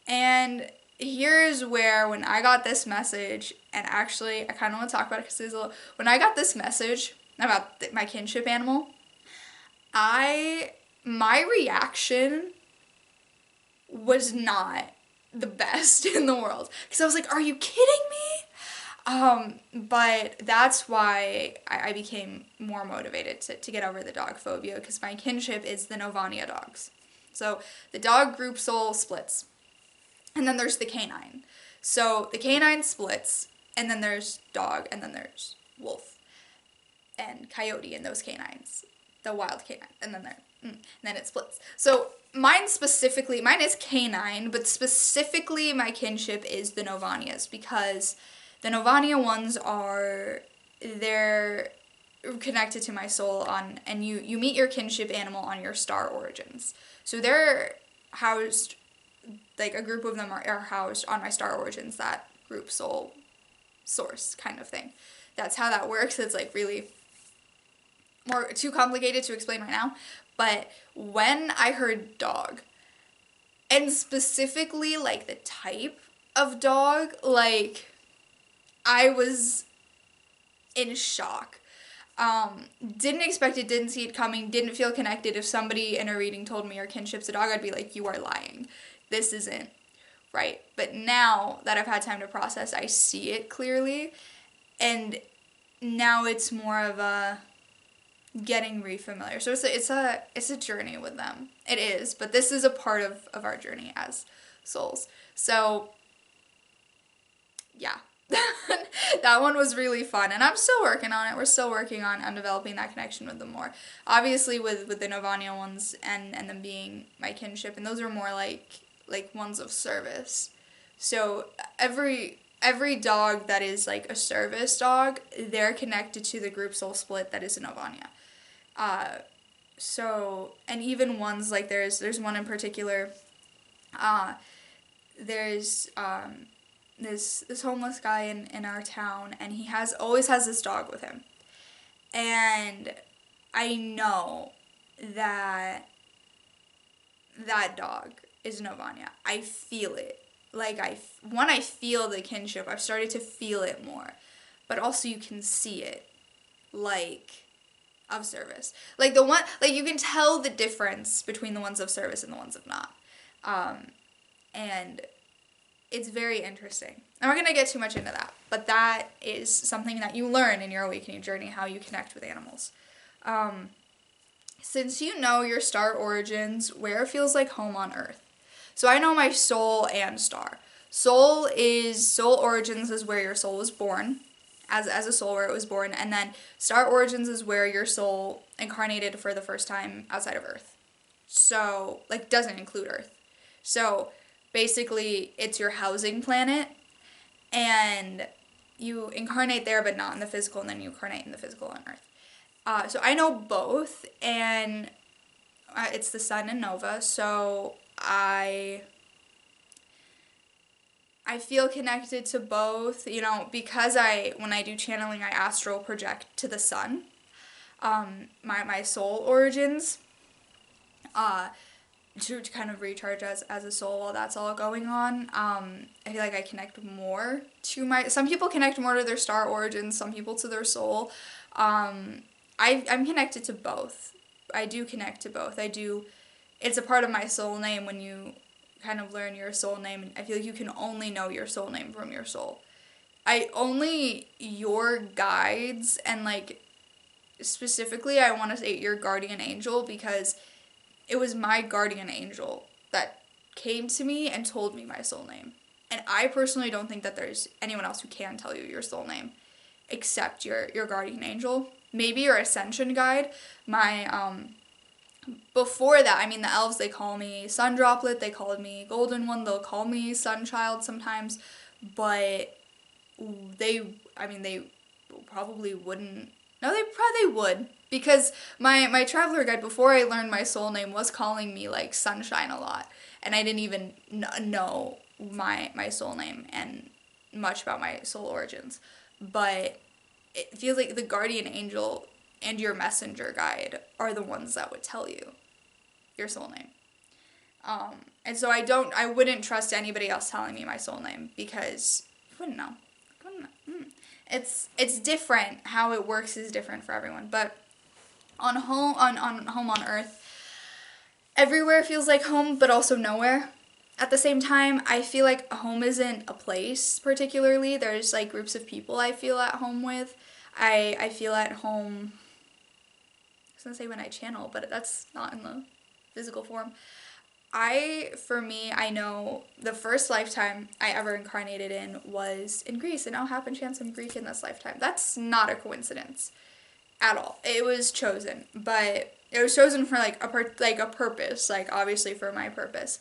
And here's where, when I got this message, and actually I kind of want to talk about it because when I got this message about my kinship animal, my reaction was not the best in the world, because I was like, are you kidding me? But that's why I became more motivated to get over the dog phobia, because my kinship is the Novania dogs. So the dog group soul splits, and then there's the canine. So the canine splits, and then there's dog, and then there's wolf and coyote in those canines, the wild canine, and then it splits. So mine is canine, but specifically my kinship is the Novanias, because the Novania ones they're connected to my soul and you meet your kinship animal on your star origins. So they're housed, like a group of them are housed on my star origins, that group soul source kind of thing. That's how that works. It's like really more too complicated to explain right now. But when I heard dog, and specifically like the type of dog, like I was in shock. Didn't expect it, didn't see it coming, didn't feel connected. If somebody in a reading told me your kinship's a dog, I'd be like, you are lying. This isn't right. But now that I've had time to process, I see it clearly. And now it's more of a getting re-familiar. So it's a journey with them. It is, but this is a part of our journey as souls. So yeah. That one was really fun, and I'm still working on it. We're still working on developing that connection with them more. Obviously with the Novania ones and them being my kinship, and those are more like ones of service. So every dog that is like a service dog, they're connected to the group soul split that is a Novania. So, and even ones like there's one in particular, there's this homeless guy in our town, and he always has this dog with him. And I know that dog is Novania. I feel it. Like when I feel the kinship, I've started to feel it more. But also you can see it, like, of service. Like the one, like you can tell the difference between the ones of service and the ones of not. And it's very interesting. I'm not going to get too much into that, but that is something that you learn in your awakening journey, how you connect with animals. Since you know your star origins, where feels like home on earth? So I know my soul and star. Soul origins is where your soul was born, as a soul where it was born, and then star origins is where your soul incarnated for the first time outside of Earth. So like doesn't include Earth. So basically it's your housing planet, and you incarnate there but not in the physical, and then you incarnate in the physical on Earth. So I know both, and it's the sun and nova, so I feel connected to both, because when I do channeling, I astral project to the sun, my soul origins, to kind of recharge as a soul while that's all going on. I feel like I connect more to some people connect more to their star origins, some people to their soul. I'm connected to both. I do connect to both. It's a part of my soul name when you kind of learn your soul name, and I feel like you can only know your soul name from your soul. Your guides, and like specifically I want to say your guardian angel, because it was my guardian angel that came to me and told me my soul name. And I personally don't think that there's anyone else who can tell you your soul name except your guardian angel. Maybe your ascension guide. Before that, the elves, they call me Sun Droplet, they called me Golden One, they'll call me Sun Child sometimes, but they probably wouldn't. No, they probably would, because my traveler guide, before I learned my soul name, was calling me like Sunshine a lot, and I didn't even know my soul name and much about my soul origins. But it feels like the guardian angel and your messenger guide are the ones that would tell you your soul name. And so I wouldn't trust anybody else telling me my soul name, because I wouldn't know. It's different. How it works is different for everyone. But on home on Earth, everywhere feels like home, but also nowhere. At the same time, I feel like home isn't a place particularly. There's like groups of people I feel at home with. I feel at home, I was gonna say when I channel, but that's not in the physical form. I know the first lifetime I ever incarnated in was in Greece, and I'll happen chance I'm Greek in this lifetime. That's not a coincidence at all. It was chosen, but it was chosen for like a purpose, like obviously for my purpose.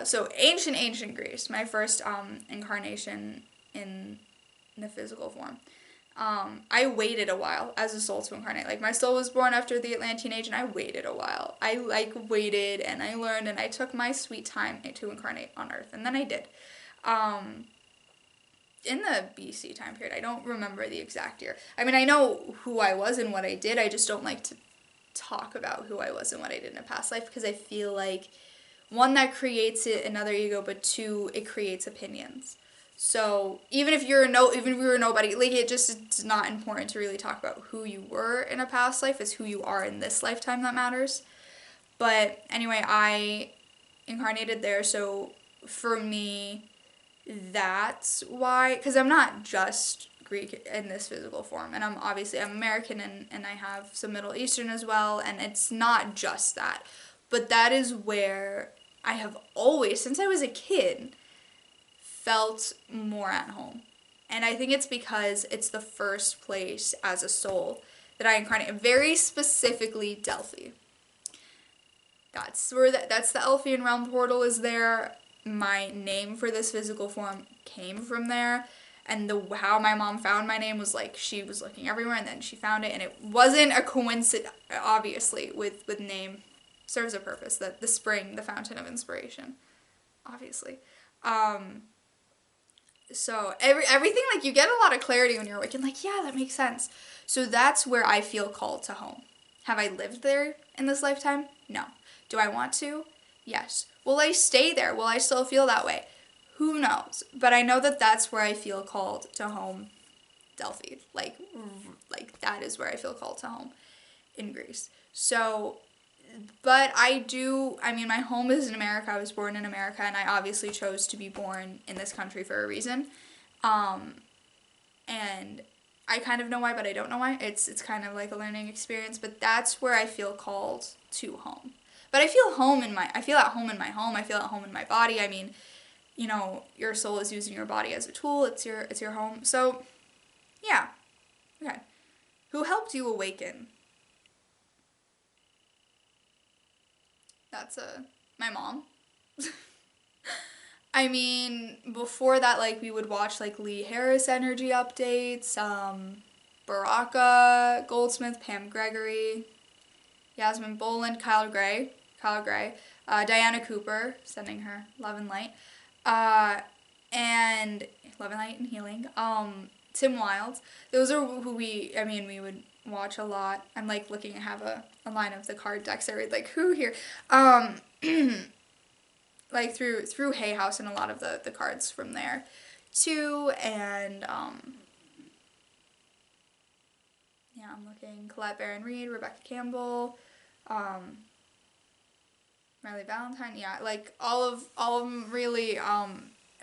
So ancient Greece, my first incarnation in the physical form. I waited a while as a soul to incarnate. Like, my soul was born after the Atlantean Age, and I waited a while. I waited, and I learned, and I took my sweet time to incarnate on Earth, and then I did. In the BC time period, I don't remember the exact year. I know who I was and what I did. I just don't like to talk about who I was and what I did in a past life, because I feel like, one, that creates another ego, but two, it creates opinions. So even if we were nobody, like, it's not important to really talk about who you were in a past life. It's who you are in this lifetime that matters. But anyway, I incarnated there, so for me, that's why, because I'm not just Greek in this physical form, and I'm American, and I have some Middle Eastern as well, and it's not just that. But that is where I have always, since I was a kid, felt more at home. And I think it's because it's the first place as a soul that I incarnate, very specifically Delphi. That's the Elfian realm portal is there. My name for this physical form came from there. And how my mom found my name was like, she was looking everywhere and then she found it, and it wasn't a coincidence, obviously, with name serves a purpose, that the spring, the fountain of inspiration, obviously. So everything, like, you get a lot of clarity when you're awake, and like, yeah, that makes sense. So that's where I feel called to home. Have I lived there in this lifetime? No. Do I want to? Yes. Will I stay there? Will I still feel that way? Who knows? But I know that that's where I feel called to home, Delphi. Like that is where I feel called to home in Greece. So, but my home is in America. I was born in America, and I obviously chose to be born in this country for a reason. And I kind of know why, but I don't know why. It's kind of like a learning experience, but that's where I feel called to home. But I feel at home in my home. I feel at home in my body. I mean, you know, your soul is using your body as a tool. It's your home. So, yeah. Okay. Who helped you awaken? That's my mom. I mean, before that, like, we would watch, like, Lee Harris energy updates, Baraka Goldsmith, Pam Gregory, Yasmin Boland, Kyle Gray, Diana Cooper, sending her love and light, uh, and love and light and healing, Tim Wilde. Those are who we would watch a lot. I'm, like, looking, I have a line of the card decks I read, like, who here? Like through Hay House and a lot of the cards from there too, and yeah, I'm looking Colette Baron Reed, Rebecca Campbell, Riley Valentine, yeah, like all of them really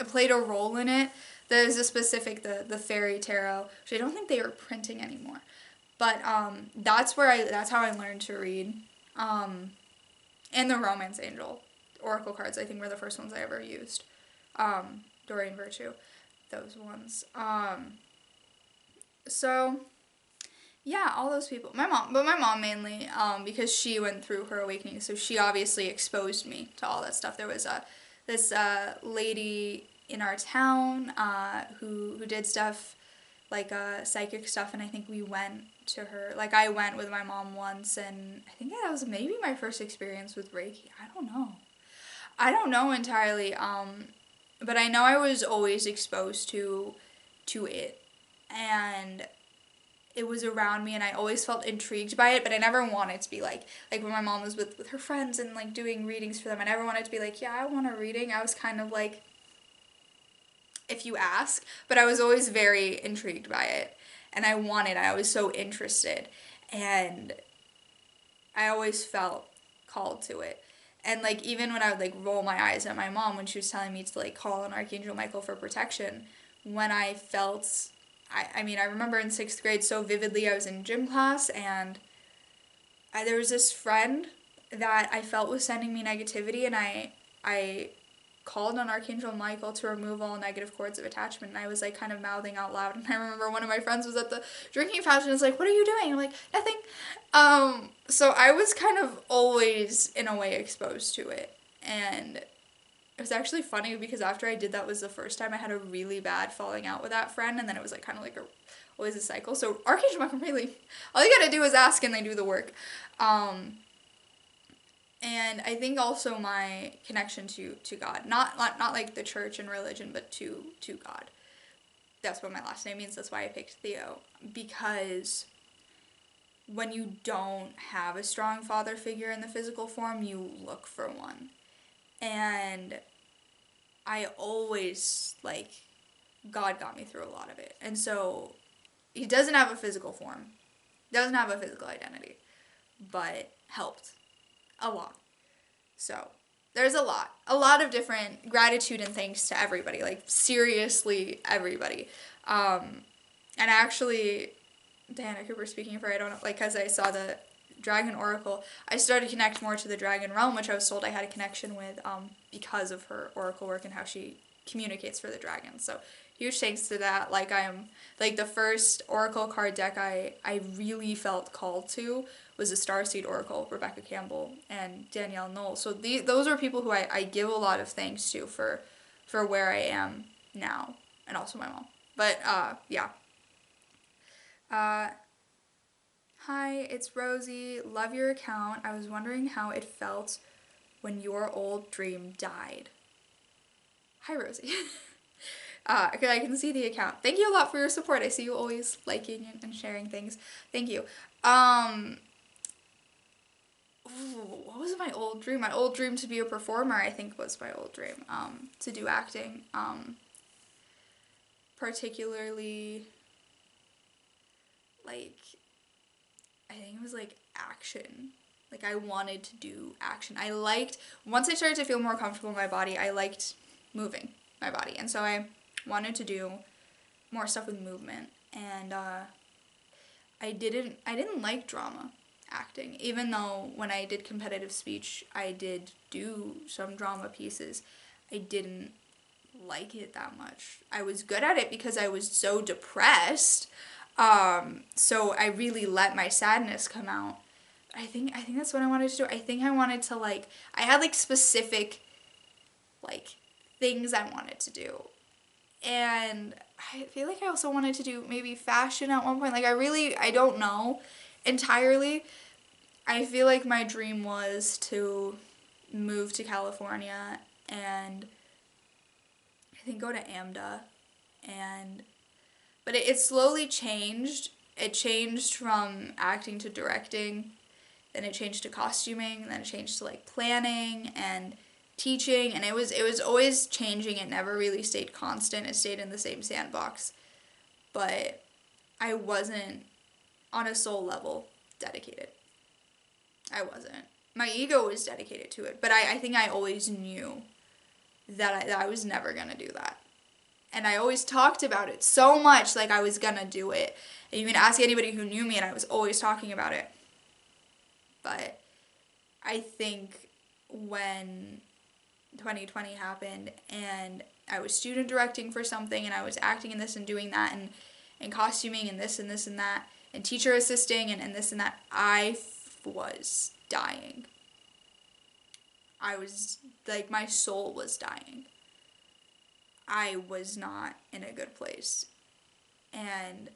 played a role in it. There's a specific the fairy tarot, which I don't think they are printing anymore, but that's how I learned to read, and the Romance Angel Oracle cards, I think, were the first ones I ever used. Doreen Virtue, those ones. So, yeah, all those people. My mom mainly, because she went through her awakening, so she obviously exposed me to all that stuff. There was this lady in our town who did stuff like psychic stuff, and I think we went to her. Like, I went with my mom once, and I think that was maybe my first experience with Reiki. I don't know entirely, but I know I was always exposed to it, and it was around me, and I always felt intrigued by it, but I never wanted to be like when my mom was with her friends and, like, doing readings for them, I never wanted to be like, yeah, I want a reading. I was kind of like, if you ask, but I was always very intrigued by it, and I was so interested, and I always felt called to it. And, like, even when I would, like, roll my eyes at my mom when she was telling me to, like, call on Archangel Michael for protection, when I felt, I mean, I remember in 6th grade so vividly, I was in gym class, and there was this friend that I felt was sending me negativity, and I called on Archangel Michael to remove all negative cords of attachment, and I was, like, kind of mouthing out loud, and I remember one of my friends was at the drinking fountain and was like, what are you doing? I'm like, nothing. So I was kind of always, in a way, exposed to it, and it was actually funny because after I did that was the first time I had a really bad falling out with that friend, and then it was, like, kind of like always a cycle. So Archangel Michael, really, all you gotta do is ask and they do the work. And I think also my connection to God, not like the church and religion, but to God. That's what my last name means. That's why I picked Theo. Because when you don't have a strong father figure in the physical form, you look for one. And I always, like, God got me through a lot of it. And so he doesn't have a physical form, doesn't have a physical identity, but helped a lot. So there's a lot of different gratitude and thanks to everybody, like, seriously everybody. And actually, Diana Cooper speaking for, I don't know, like, because I saw the Dragon Oracle, I started to connect more to the Dragon Realm, which I was told I had a connection with because of her Oracle work and how she communicates for the dragons. So huge thanks to that. Like, I'm, like, the first Oracle card deck I really felt called to was the Starseed Oracle, Rebecca Campbell and Danielle Knoll. So those are people who I give a lot of thanks to for where I am now, and also my mom. But yeah. Hi, it's Rosie. Love your account. I was wondering how it felt when your old dream died. Hi, Rosie. I can see the account. Thank you a lot for your support. I see you always liking and sharing things. Thank you. What was my old dream? My old dream to be a performer, I think, was my old dream. To do acting. Particularly, like, I think it was, like, action. Like, I wanted to do action. Once I started to feel more comfortable in my body, I liked moving my body. And so I wanted to do more stuff with movement. And I didn't like drama acting, even though when I did competitive speech, I did do some drama pieces. I didn't like it that much. I was good at it because I was so depressed. So I really let my sadness come out. I think that's what I wanted to do. I think I wanted to like, I had like specific like things I wanted to do. And I feel like I also wanted to do maybe fashion at one point. Like I don't know entirely. I feel like my dream was to move to California and I think go to AMDA. But it slowly changed. It changed from acting to directing, then it changed to costuming, and then it changed to like planning and teaching, and it was always changing. It never really stayed constant. It stayed in the same sandbox. But I wasn't on a soul level dedicated. I wasn't. My ego was dedicated to it, but I think I always knew that I was never going to do that. And I always talked about it so much, like I was going to do it. And you can ask anybody who knew me, and I was always talking about it. But I think when 2020 happened and I was student directing for something and I was acting in this and doing that and costuming and this and this and that and teacher assisting and this and that, I was dying. I was, like, my soul was dying. I was not in a good place. And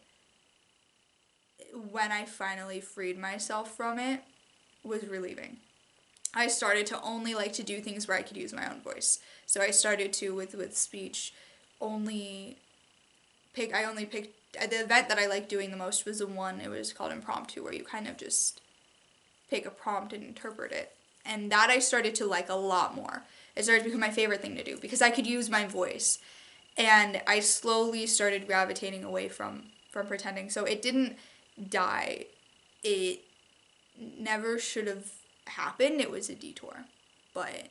when I finally freed myself from it, was relieving. I started to only like to do things where I could use my own voice. So I started to, with speech, I only picked, the event that I liked doing the most was the one, it was called impromptu, where you kind of just pick a prompt and interpret it. And that I started to like a lot more. It started to become my favorite thing to do because I could use my voice. And I slowly started gravitating away from pretending. So it didn't die. It never should have happened. It was a detour. But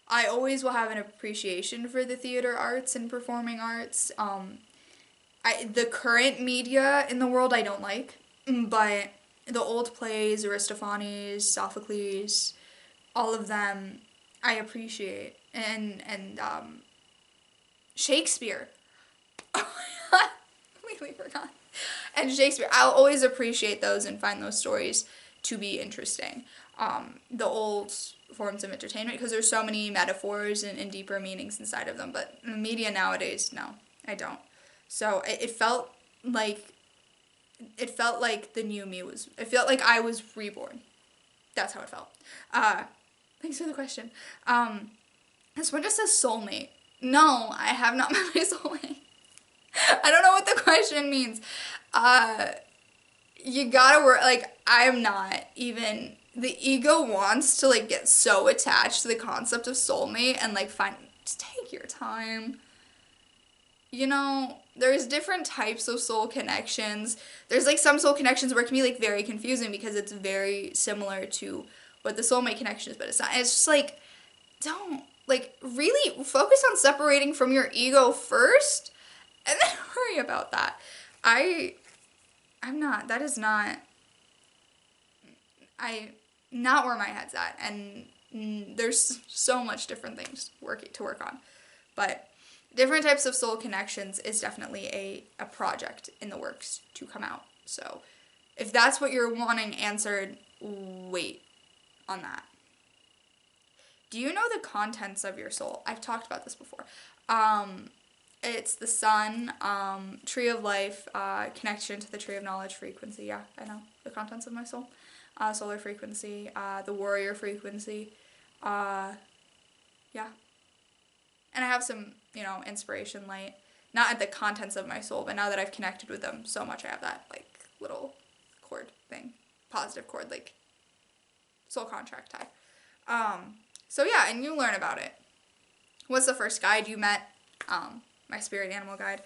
I always will have an appreciation for the theater arts and performing arts. The current media in the world I don't like, but the old plays, Aristophanes, Sophocles, all of them I appreciate. And Shakespeare. Completely forgot. And Shakespeare, I'll always appreciate those and find those stories to be interesting. The old forms of entertainment, because there's so many metaphors and deeper meanings inside of them. But the media nowadays, no, I don't. So it felt like the new me it felt like I was reborn. That's how it felt. Thanks for the question. This one just says soulmate. No, I have not met my soulmate. I don't know what the question means. You gotta work, like, I'm not even, the ego wants to, like, get so attached to the concept of soulmate and, like, just take your time. You know, there's different types of soul connections. There's, like, some soul connections where it can be, like, very confusing because it's very similar to what the soulmate connection is, but it's not. And it's just, like, don't, like, really focus on separating from your ego first and then worry about that. Not where my head's at, and there's so much different things to work on. But different types of soul connections is definitely a project in the works to come out. So if that's what you're wanting answered, wait on that. Do you know the contents of your soul? I've talked about this before. It's the sun, tree of life, connection to the tree of knowledge frequency. Yeah, I know the contents of my soul. Solar frequency, the warrior frequency. Yeah. And I have some, inspiration light. Not at the contents of my soul, but now that I've connected with them so much, I have that, like, little cord thing. Positive cord, like, soul contract tie. So yeah, and you learn about it. What's the first guide you met? My spirit animal guide.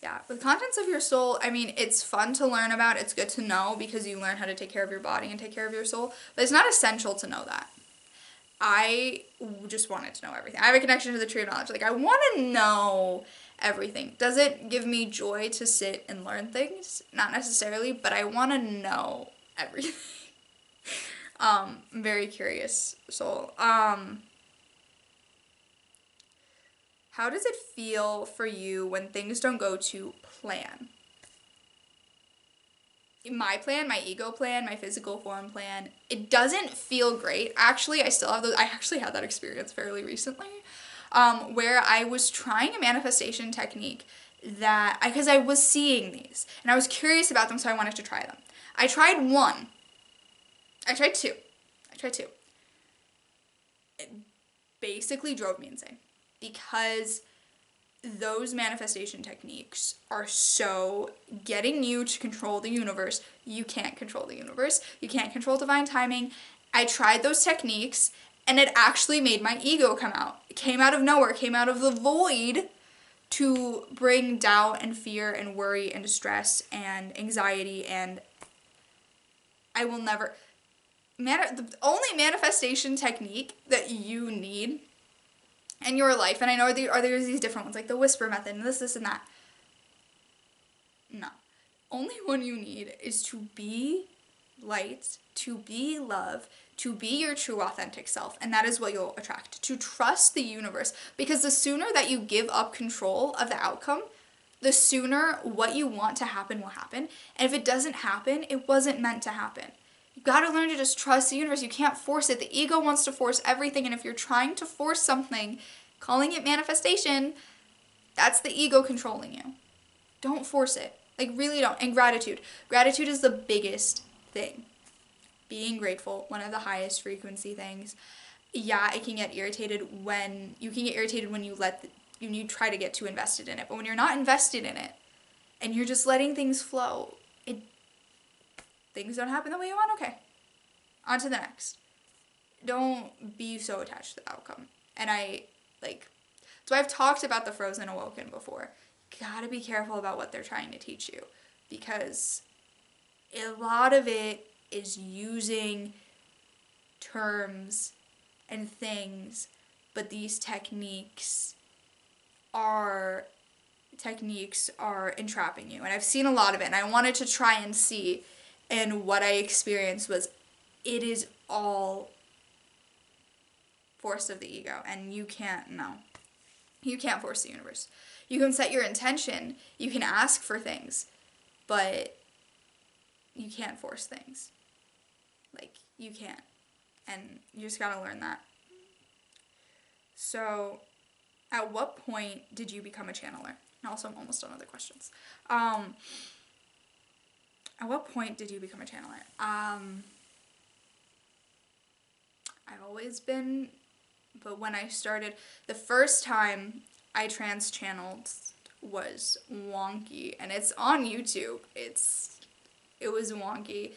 Yeah, the contents of your soul, I mean, it's fun to learn about. It's good to know because you learn how to take care of your body and take care of your soul. But it's not essential to know that. I just wanted to know everything. I have a connection to the tree of knowledge. Like, I want to know everything. Does it give me joy to sit and learn things? Not necessarily, but I want to know everything. I'm very curious soul. How does it feel for you when things don't go to plan? My plan, my ego plan, my physical form plan, it doesn't feel great. Actually, I still have those. I actually had that experience fairly recently, where I was trying a manifestation technique that, because I was seeing these and I was curious about them, so I wanted to try them. I tried one. I tried two. It basically drove me insane because those manifestation techniques are so getting you to control the universe. You can't control the universe. You can't control divine timing. I tried those techniques and it actually made my ego come out. It came out of nowhere, came out of the void to bring doubt and fear and worry and stress and anxiety, and I will never... the only manifestation technique that you need in your life, and I know there's these different ones, like the whisper method and this and that. No. Only one you need is to be light, to be love, to be your true authentic self, and that is what you'll attract. To trust the universe, because the sooner that you give up control of the outcome, the sooner what you want to happen will happen, and if it doesn't happen, it wasn't meant to happen. You gotta learn to just trust the universe. You can't force it. The ego wants to force everything, and if you're trying to force something, calling it manifestation, that's the ego controlling you. Don't force it. Like, really don't. And gratitude. Gratitude is the biggest thing. Being grateful, one of the highest frequency things. Yeah, it can get irritated when you you try to get too invested in it. But when you're not invested in it and you're just letting things flow, things don't happen the way you want, okay. On to the next. Don't be so attached to the outcome. And so I've talked about the frozen awoken before. Gotta be careful about what they're trying to teach you, because a lot of it is using terms and things, but these techniques are entrapping you. And I've seen a lot of it, and I wanted to try and see, and what I experienced was it is all force of the ego, and you can't force the universe. You can set your intention, you can ask for things, but you can't force things. Like, you can't. And you just gotta learn that. So, at what point did you become a channeler? And also, I'm almost done with the questions. At what point did you become a channeler? I've always been, but when I started, the first time I trans-channeled was wonky, and it's on YouTube. It was wonky.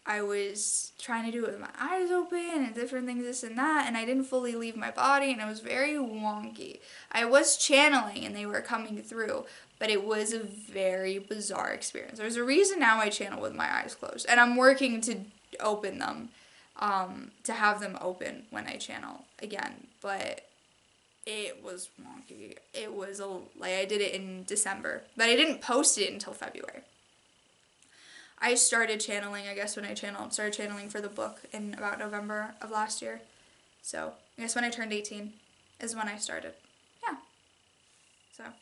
I was trying to do it with my eyes open and different things, this and that, and I didn't fully leave my body, and it was very wonky. I was channeling, and they were coming through, but it was a very bizarre experience. There's a reason now I channel with my eyes closed, and I'm working to open them, to have them open when I channel again, but it was wonky. It was I did it in December, but I didn't post it until February. I started channeling, I guess, when I started channeling for the book in about November of last year. So, I guess when I turned 18 is when I started. Yeah. So,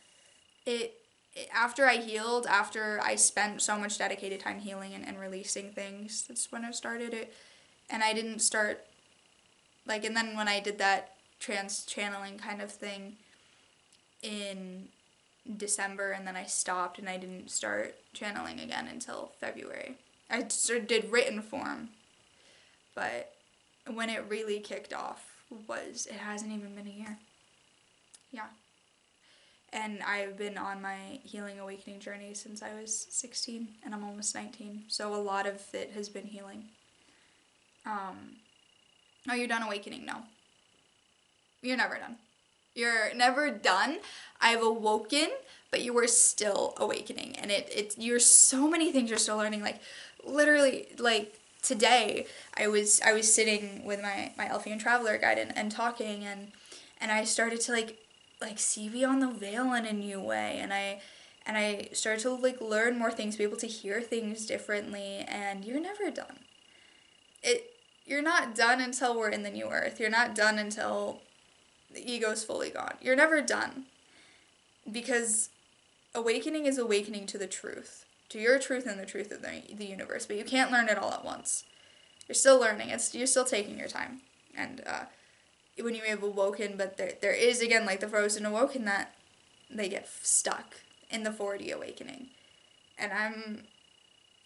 after I healed, after I spent so much dedicated time healing and releasing things, that's when I started it. And I didn't start, and then when I did that trans channeling kind of thing in December, and then I stopped, and I didn't start channeling again until February. I did written form, but when it really kicked off it hasn't even been a year. Yeah. And I've been on my healing awakening journey since I was 16, and I'm almost 19, so a lot of it has been healing. Oh, you're done awakening? No. You're never done. You're never done. I've awoken, but you are still awakening, and you're so many things you're still learning. Literally, today, I was sitting with my Elfian Traveler guide and talking, and I started to like see beyond the veil in a new way, and I started to like learn more things, be able to hear things differently, and you're never done. You're not done until we're in the new earth. You're not done until the ego's fully gone. You're never done, because awakening is awakening to the truth, to your truth and the truth of the universe, but you can't learn it all at once. You're still learning. You're still taking your time. And when you have awoken, but there is, again, like the frozen awoken, that they get stuck in the 4D awakening. And I'm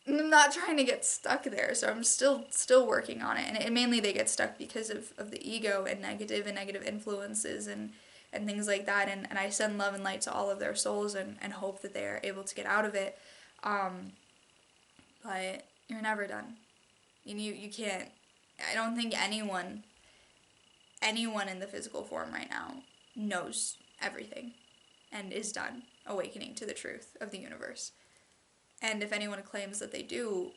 not trying to get stuck there, so I'm still working on it. And mainly they get stuck because of the ego and negative influences and things like that. And I send love and light to all of their souls and hope that they are able to get out of it. But you're never done. You can't. I don't think anyone in the physical form right now knows everything and is done awakening to the truth of the universe. And if anyone claims that they do,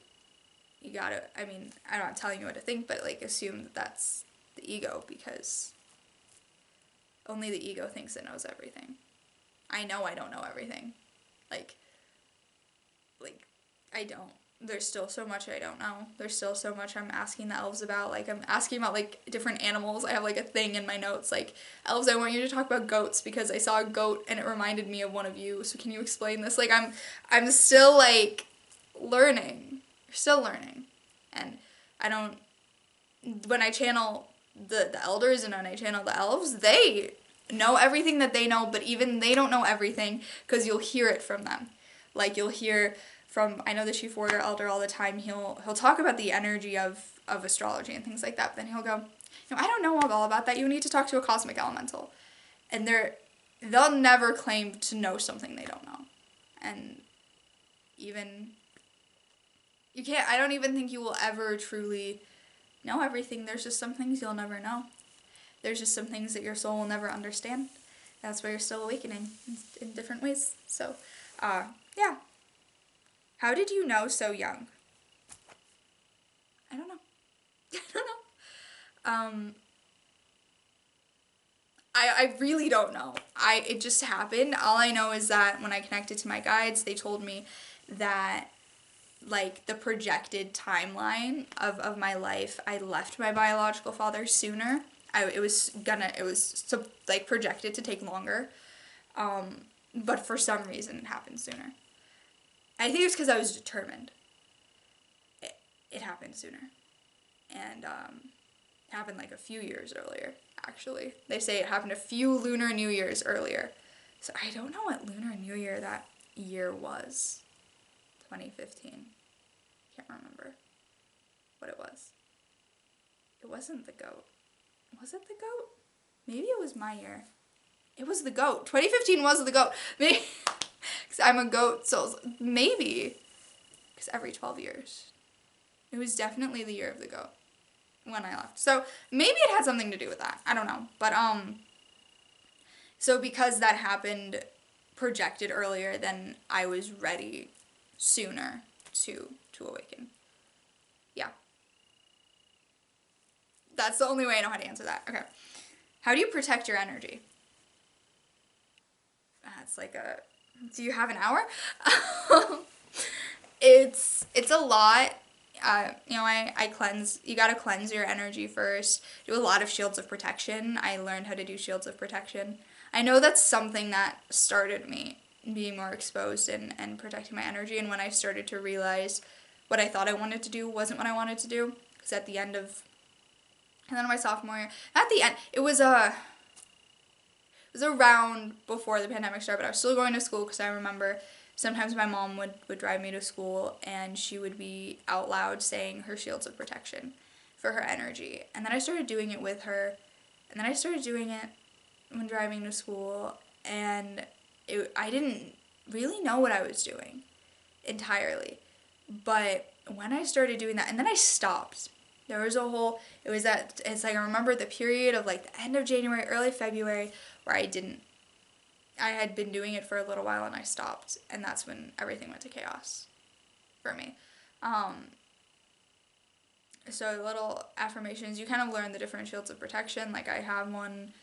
you gotta, I mean, I'm not telling you what to think, but like assume that that's the ego, because only the ego thinks it knows everything. I know I don't know everything. Like I don't. There's still so much I don't know. There's still so much I'm asking the elves about. Like, I'm asking about, like, different animals. I have, like, a thing in my notes, like, elves, I want you to talk about goats, because I saw a goat and it reminded me of one of you, so can you explain this? Like, I'm still, like, learning. Still learning. And I don't, when I channel the elders and when I channel the elves, they know everything that they know, but even they don't know everything, because you'll hear it from them. Like, you'll hear from, I know the Chief Warrior Elder all the time, he'll talk about the energy of astrology and things like that, but then he'll go, I don't know all about that, you need to talk to a cosmic elemental. And they'll never claim to know something they don't know. And even, I don't even think you will ever truly know everything. There's just some things you'll never know. There's just some things that your soul will never understand. That's why you're still awakening in different ways. So, yeah. How did you know so young? I don't know. I don't know. I really don't know. It just happened. All I know is that when I connected to my guides, they told me that, like, the projected timeline of my life, I left my biological father sooner. It was projected to take longer. But for some reason it happened sooner. I think it was because I was determined. It happened sooner. And it happened like a few years earlier, actually. They say it happened a few Lunar New Years earlier. So I don't know what Lunar New Year that year was. 2015. Can't remember what it was. It wasn't the goat. Was it the goat? Maybe it was my year. It was the goat. 2015 was the goat. Maybe. Because I'm a goat, so maybe. Because every 12 years. It was definitely the year of the goat when I left. So maybe it had something to do with that. I don't know. But, so because that happened projected earlier, then I was ready sooner to awaken. Yeah. That's the only way I know how to answer that. Okay. How do you protect your energy? That's like do you have an hour? It's a lot. I cleanse. You gotta cleanse your energy first. Do a lot of shields of protection. I learned how to do shields of protection. I know that's something that started me being more exposed and protecting my energy. And when I started to realize what I thought I wanted to do wasn't what I wanted to do, because at the end of, and then my sophomore year, at the end, it was around before the pandemic started, but I was still going to school, because I remember sometimes my mom would drive me to school and she would be out loud saying her shields of protection for her energy. And then I started doing it with her, and then I started doing it when driving to school, and I didn't really know what I was doing entirely. But when I started doing that, and then I stopped. There was it's like I remember the period of like the end of January, early February, where I had been doing it for a little while and I stopped, and that's when everything went to chaos for me. So little affirmations, you kind of learn the different shields of protection. Like I have one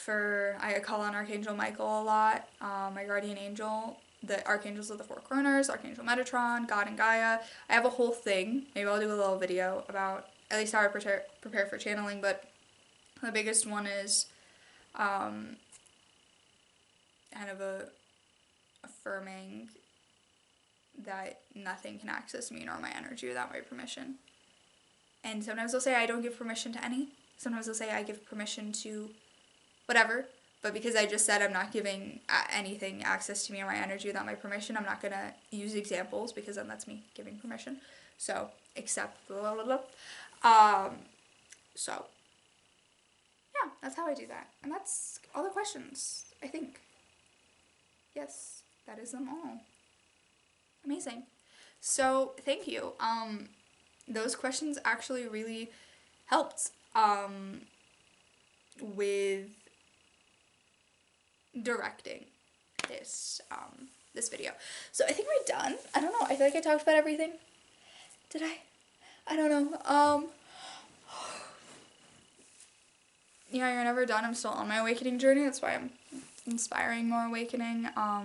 I call on Archangel Michael a lot, my guardian angel, the archangels of the four corners, Archangel Metatron, God and Gaia. I have a whole thing. Maybe I'll do a little video about at least how I prepare for channeling, but the biggest one is kind of affirming that nothing can access me nor my energy without my permission. And sometimes they'll say I don't give permission to any. Sometimes they'll say I give permission to whatever. But because I just said I'm not giving anything access to me or my energy without my permission, I'm not going to use examples because then that's me giving permission. So, except blah, blah, blah. So, yeah, that's how I do that. And that's all the questions, I think. Yes, that is them all. Amazing. So, thank you. Those questions actually really helped with directing this video. So I think we're done. I don't know. I feel like I talked about everything. Did I? I don't know. Yeah, you're never done. I'm still on my awakening journey. That's why I'm inspiring more awakening. I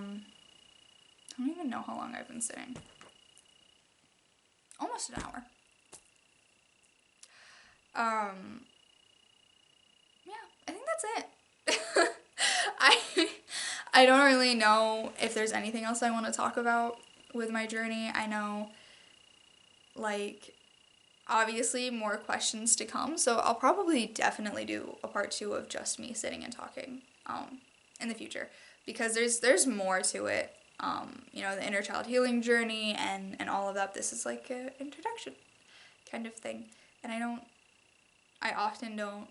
don't even know how long I've been sitting. Almost an hour. Yeah, I think that's it. I don't really know if there's anything else I want to talk about with my journey. I know, like, obviously more questions to come, so I'll probably definitely do a part 2 of just me sitting and talking in the future, because there's more to it. You know, the inner child healing journey and all of that. This is like an introduction kind of thing, and I often don't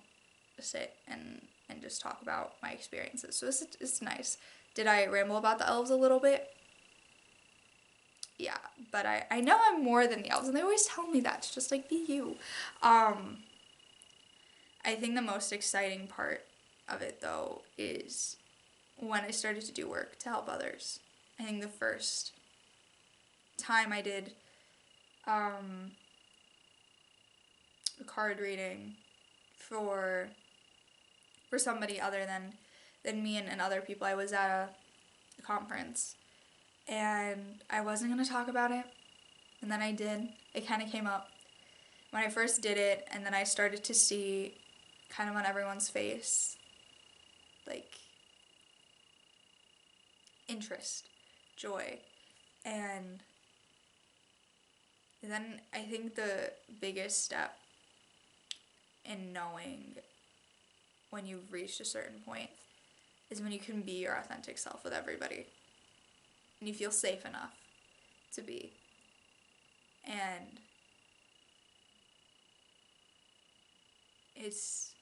sit and just talk about my experiences, so it's nice. Did I ramble about the elves a little bit? Yeah, but I know I'm more than the elves, and they always tell me that. It's just like, be you. I think the most exciting part of it, though, is when I started to do work to help others. I think the first time I did a card reading for somebody other than me and other people, I was at a conference, and I wasn't going to talk about it, and then I did. It kind of came up when I first did it, and then I started to see kind of on everyone's face, like, interest, joy, and then I think the biggest step in knowing when you've reached a certain point is when you can be your authentic self with everybody, and you feel safe enough to be. And it's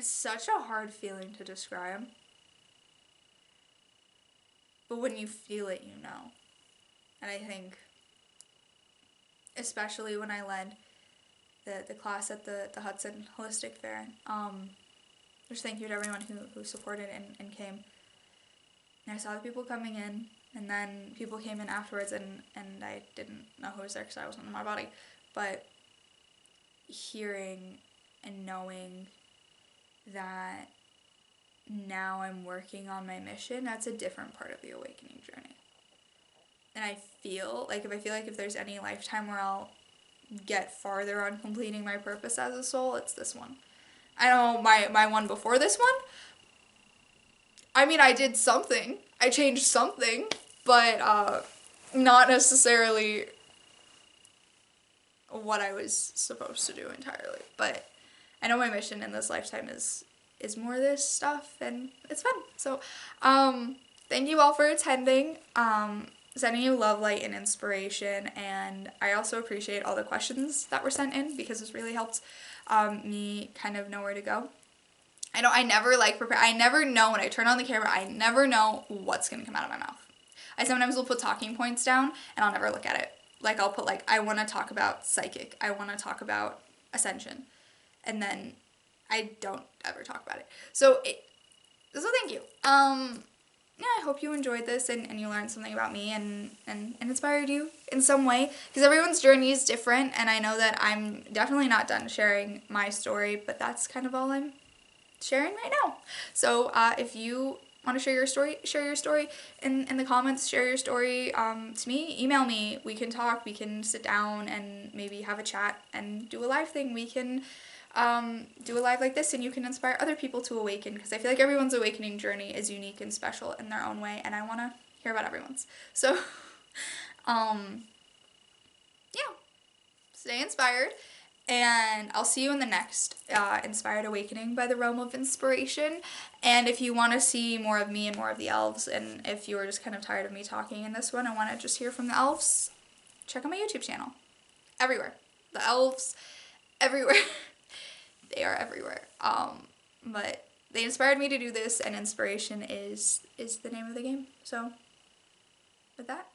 such a hard feeling to describe, but when you feel it, you know. And I think, especially when I led the class at the Hudson Holistic Fair, just thank you to everyone who supported and came. And I saw the people coming in, and then people came in afterwards, and I didn't know who was there because I wasn't in my body. But hearing and knowing that now I'm working on my mission, that's a different part of the awakening journey. And I feel like if there's any lifetime where I'll get farther on completing my purpose as a soul, it's this one. I know my one before this one, I mean, I did something. I changed something, but not necessarily what I was supposed to do entirely. But I know my mission in this lifetime is more of this stuff, and it's fun. So, thank you all for attending. Sending you love, light, and inspiration, and I also appreciate all the questions that were sent in, because this really helped me kind of know where to go. I never prepare. I never know when I turn on the camera, I never know what's going to come out of my mouth. I sometimes will put talking points down, and I'll never look at it. Like, I'll put, I want to talk about psychic. I want to talk about ascension. And then I don't ever talk about it. So thank you. yeah, I hope you enjoyed this and you learned something about me and inspired you in some way. Because everyone's journey is different, and I know that I'm definitely not done sharing my story, but that's kind of all I'm sharing right now. So if you want to share your story in the comments, share your story to me, email me, we can talk, we can sit down and maybe have a chat and do a live thing. We can do a live like this and you can inspire other people to awaken, because I feel like everyone's awakening journey is unique and special in their own way, and I want to hear about everyone's. So yeah, stay inspired, and I'll see you in the next Inspired Awakening by the Realm of Inspiration. And if you want to see more of me and more of the elves, and if you were just kind of tired of me talking in this one and want to just hear from the elves, check out my YouTube channel. Everywhere. The elves, everywhere. They are everywhere. But they inspired me to do this, and inspiration is the name of the game. So, with that,